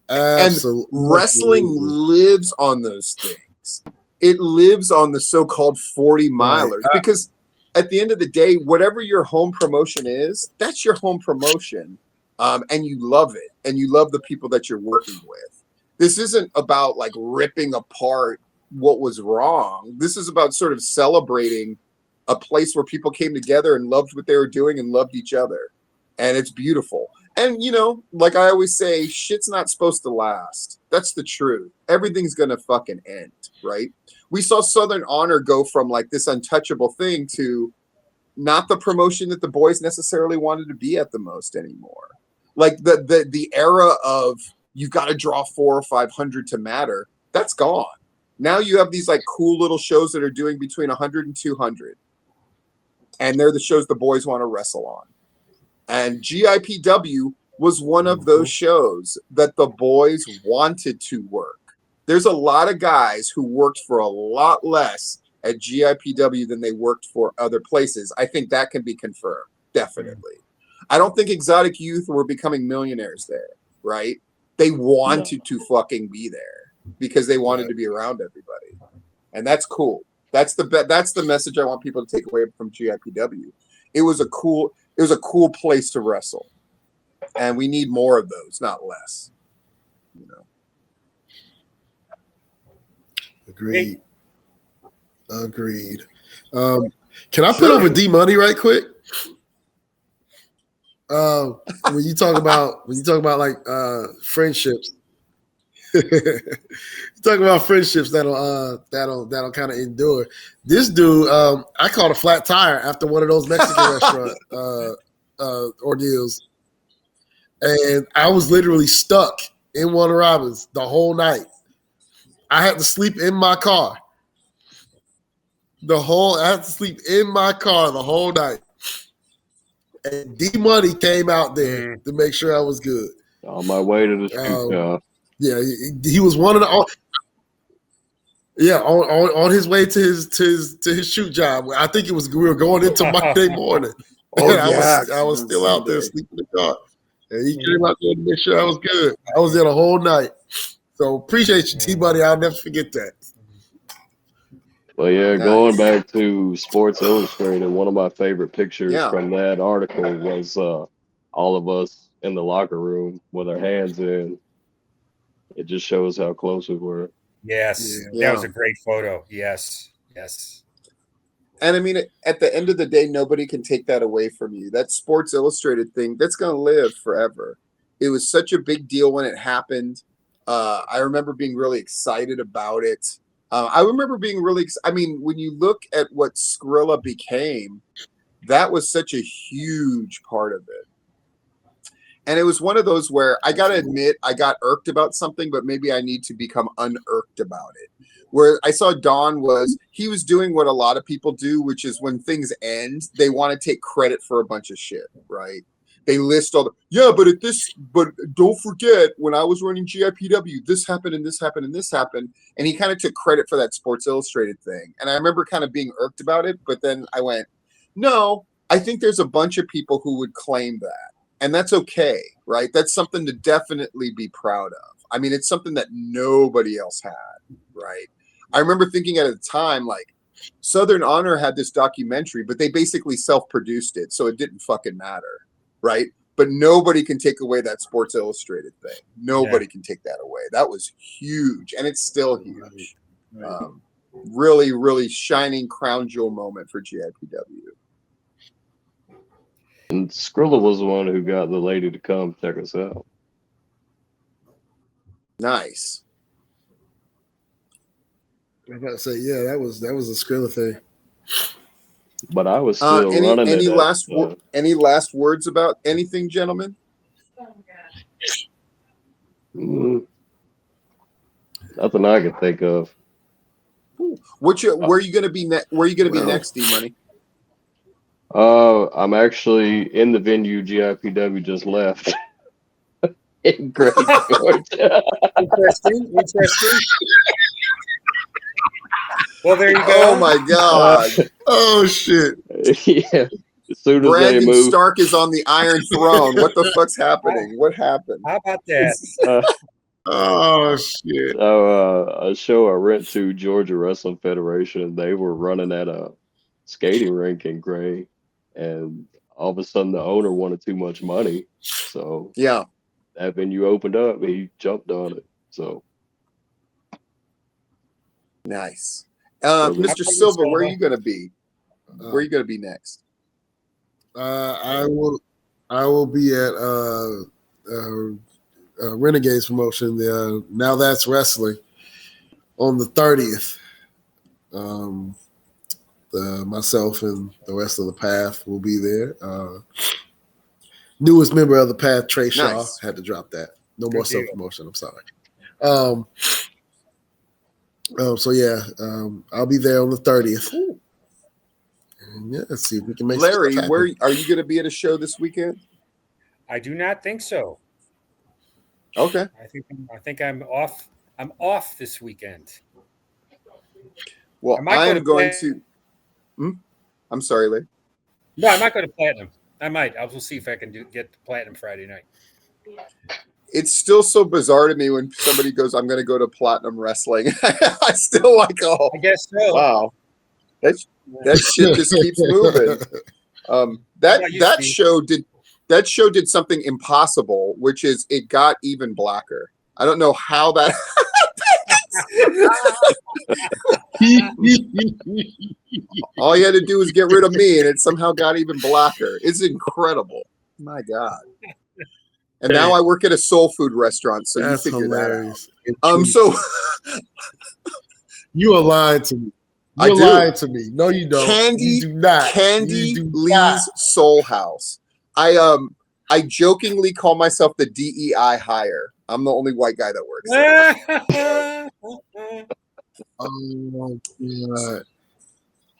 Absolutely. And wrestling lives on those things. It lives on the so-called 40 milers because at the end of the day, whatever your home promotion is, that's your home promotion. And you love it, and you love the people that you're working with. This isn't about like ripping apart what was wrong. This is about sort of celebrating a place where people came together and loved what they were doing and loved each other. And it's beautiful. And, like I always say, shit's not supposed to last. That's the truth. Everything's going to fucking end, right? We saw Southern Honor go from like this untouchable thing to not the promotion that the boys necessarily wanted to be at the most anymore. Like the era of you've got to draw 400 or 500 to matter, that's gone. Now you have these like cool little shows that are doing between 100 and 200. And they're the shows the boys want to wrestle on. And GIPW was one of those shows that the boys wanted to work. There's a lot of guys who worked for a lot less at GIPW than they worked for other places. I think that can be confirmed, definitely. I don't think Exotic Youth were becoming millionaires there, right? They wanted to fucking be there because they wanted to be around everybody. And that's cool. That's the message I want people to take away from GIPW. It was a cool place to wrestle. And we need more of those, not less. Agreed. Can I put over D Money right quick? When you talk about like friendships, you talk about friendships that'll kind of endure. This dude, I caught a flat tire after one of those Mexican restaurants ordeals, and I was literally stuck in Warner Robins the whole night. I had to sleep in my car. I had to sleep in my car the whole night. And D Money came out there to make sure I was good. On my way to the shoot. Yeah, he was one of the. Yeah, on his way to his shoot job. I think we were going into Monday morning. I was still out there sleeping in the car. And he came out there to make sure I was good. I was there the whole night. So appreciate you, T-Buddy. I'll never forget that. Well, yeah, going back to Sports Illustrated, one of my favorite pictures from that article was all of us in the locker room with our hands in. It just shows how close we were. Yes, that was a great photo. Yes. And I mean, at the end of the day, nobody can take that away from you. That Sports Illustrated thing, that's going to live forever. It was such a big deal when it happened. I remember being really excited about it. I remember being really, when you look at what Skrilla became, that was such a huge part of it. And it was one of those where I got to admit, I got irked about something, but maybe I need to become unirked about it. Where I saw Don he was doing what a lot of people do, which is when things end, they want to take credit for a bunch of shit, right? They list all but don't forget when I was running GIPW, this happened and this happened and this happened. And he kind of took credit for that Sports Illustrated thing. And I remember kind of being irked about it, but then I went, no, I think there's a bunch of people who would claim that. And that's okay, right? That's something to definitely be proud of. I mean, it's something that nobody else had, right? I remember thinking at the time, like, Southern Honor had this documentary, but they basically self-produced it, so it didn't fucking matter, right? But nobody can take away that Sports Illustrated thing. Nobody can take that away. That was huge, and it's still huge. Really, really shining crown jewel moment for GIPW. And Skrilla was the one who got the lady to come check us out. Nice. I was about to say, that was a Skrilla thing. But I was still running it. Any last words about anything, gentlemen? Nothing I can think of. Where are you going to be next? Where are you going to be next, D-Money? I'm actually in the venue GIPW just left in Great Georgia. Interesting. Well, there you go. Oh my God! Oh shit! Yeah. As soon as Brandon they move, Stark is on the Iron Throne. What the fuck's happening? What happened? How about that? Oh shit! A show I rent to, Georgia Wrestling Federation, they were running at a skating rink in Gray, and all of a sudden the owner wanted too much money, so that venue opened up. He jumped on it. So nice, Mr. Silva. Where are you going to be? Where are you going to be next? I will be at Renegades promotion. Now That's Wrestling on the 30th. Myself and the rest of the Path will be there. Newest member of the Path, Trey Shaw, had to drop that. No more self promotion. I'm sorry. I'll be there on the 30th. And let's see if we can make. Larry, where are you going to be at a show this weekend? I do not think so. Okay. I think I'm off. I'm off this weekend. Well, I am going to. I'm sorry, Larry. No, I might go to Platinum. I might. I will see if I can get the Platinum Friday night. It's still so bizarre to me when somebody goes, "I'm going to go to Platinum Wrestling." I still like, oh, I guess so. Wow, that shit just keeps moving. That show did something impossible, which is it got even blacker. I don't know how that. All you had to do was get rid of me, and it somehow got even blacker. It's incredible. My God. And now I work at a soul food restaurant, so that's you figure hilarious. That out. So you are lying to me. You're lying to me. No, you don't. Candy, you do not. Candy Lee's Soul House. I jokingly call myself the DEI hire. I'm the only white guy that works there. Oh God.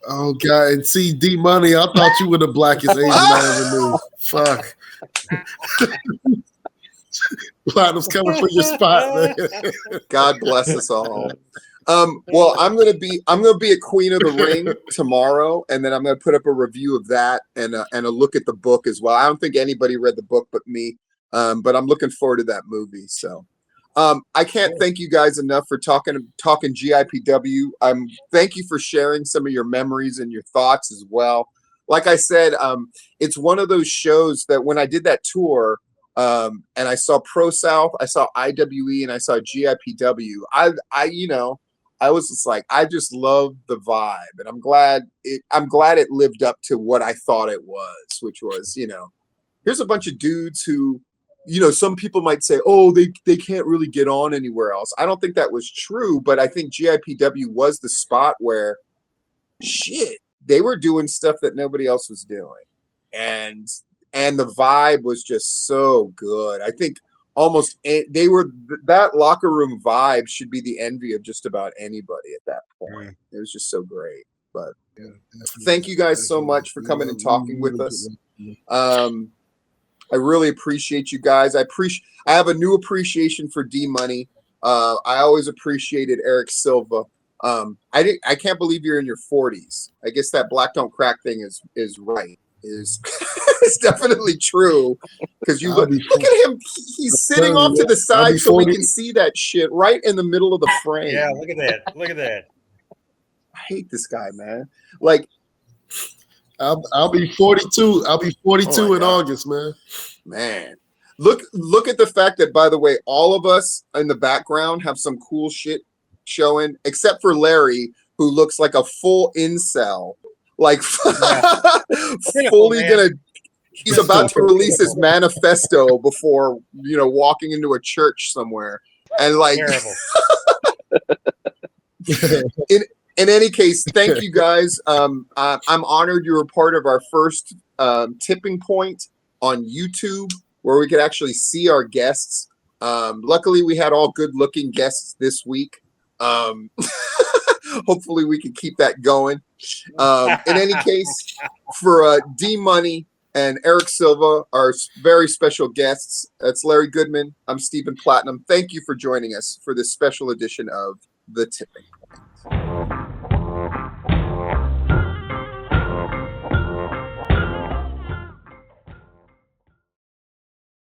Oh God. And see, D Money, I thought you were the blackest Asian I ever knew. Fuck. Platinum's coming for your spot, man. God bless us all. Well, I'm gonna be at Queen of the Ring tomorrow, and then I'm gonna put up a review of that and a look at the book as well. I don't think anybody read the book but me, but I'm looking forward to that movie. So, I can't thank you guys enough for talking GIPW. Thank you for sharing some of your memories and your thoughts as well. Like I said, it's one of those shows that when I did that tour. And I saw Pro South, I saw IWE, and I saw GIPW. I was just like, I just love the vibe, and I'm glad it lived up to what I thought it was, which was, here's a bunch of dudes who, some people might say, oh, they can't really get on anywhere else. I don't think that was true, but I think GIPW was the spot where, shit, they were doing stuff that nobody else was doing, and the vibe was just so good. I think that locker room vibe should be the envy of just about anybody at that point. It was just so great. But thank you guys so much for coming and talking with us. I really appreciate you guys. I have a new appreciation for D Money. I always appreciated Eric Silva. I can't believe you're in your 40s. I guess that black don't crack thing is right. It's definitely true because you look at him. He's sitting off to the side so we can see that shit right in the middle of the frame. Yeah, look at that. Look at that. I hate this guy, man. Like, I'll be 42. I'll be 42 in August, man. Man, look at the fact that, by the way, all of us in the background have some cool shit showing, except for Larry, who looks like a full incel. Like fully he's about to release his manifesto before walking into a church somewhere, and like in any case, thank you guys. I'm honored you were part of our first tipping point on YouTube where we could actually see our guests. Luckily we had all good looking guests this week. Hopefully we can keep that going. In any case, for D Money and Eric Silva, our very special guests, that's Larry Goodman. I'm Stephen Platinum. Thank you for joining us for this special edition of The Tipping Point.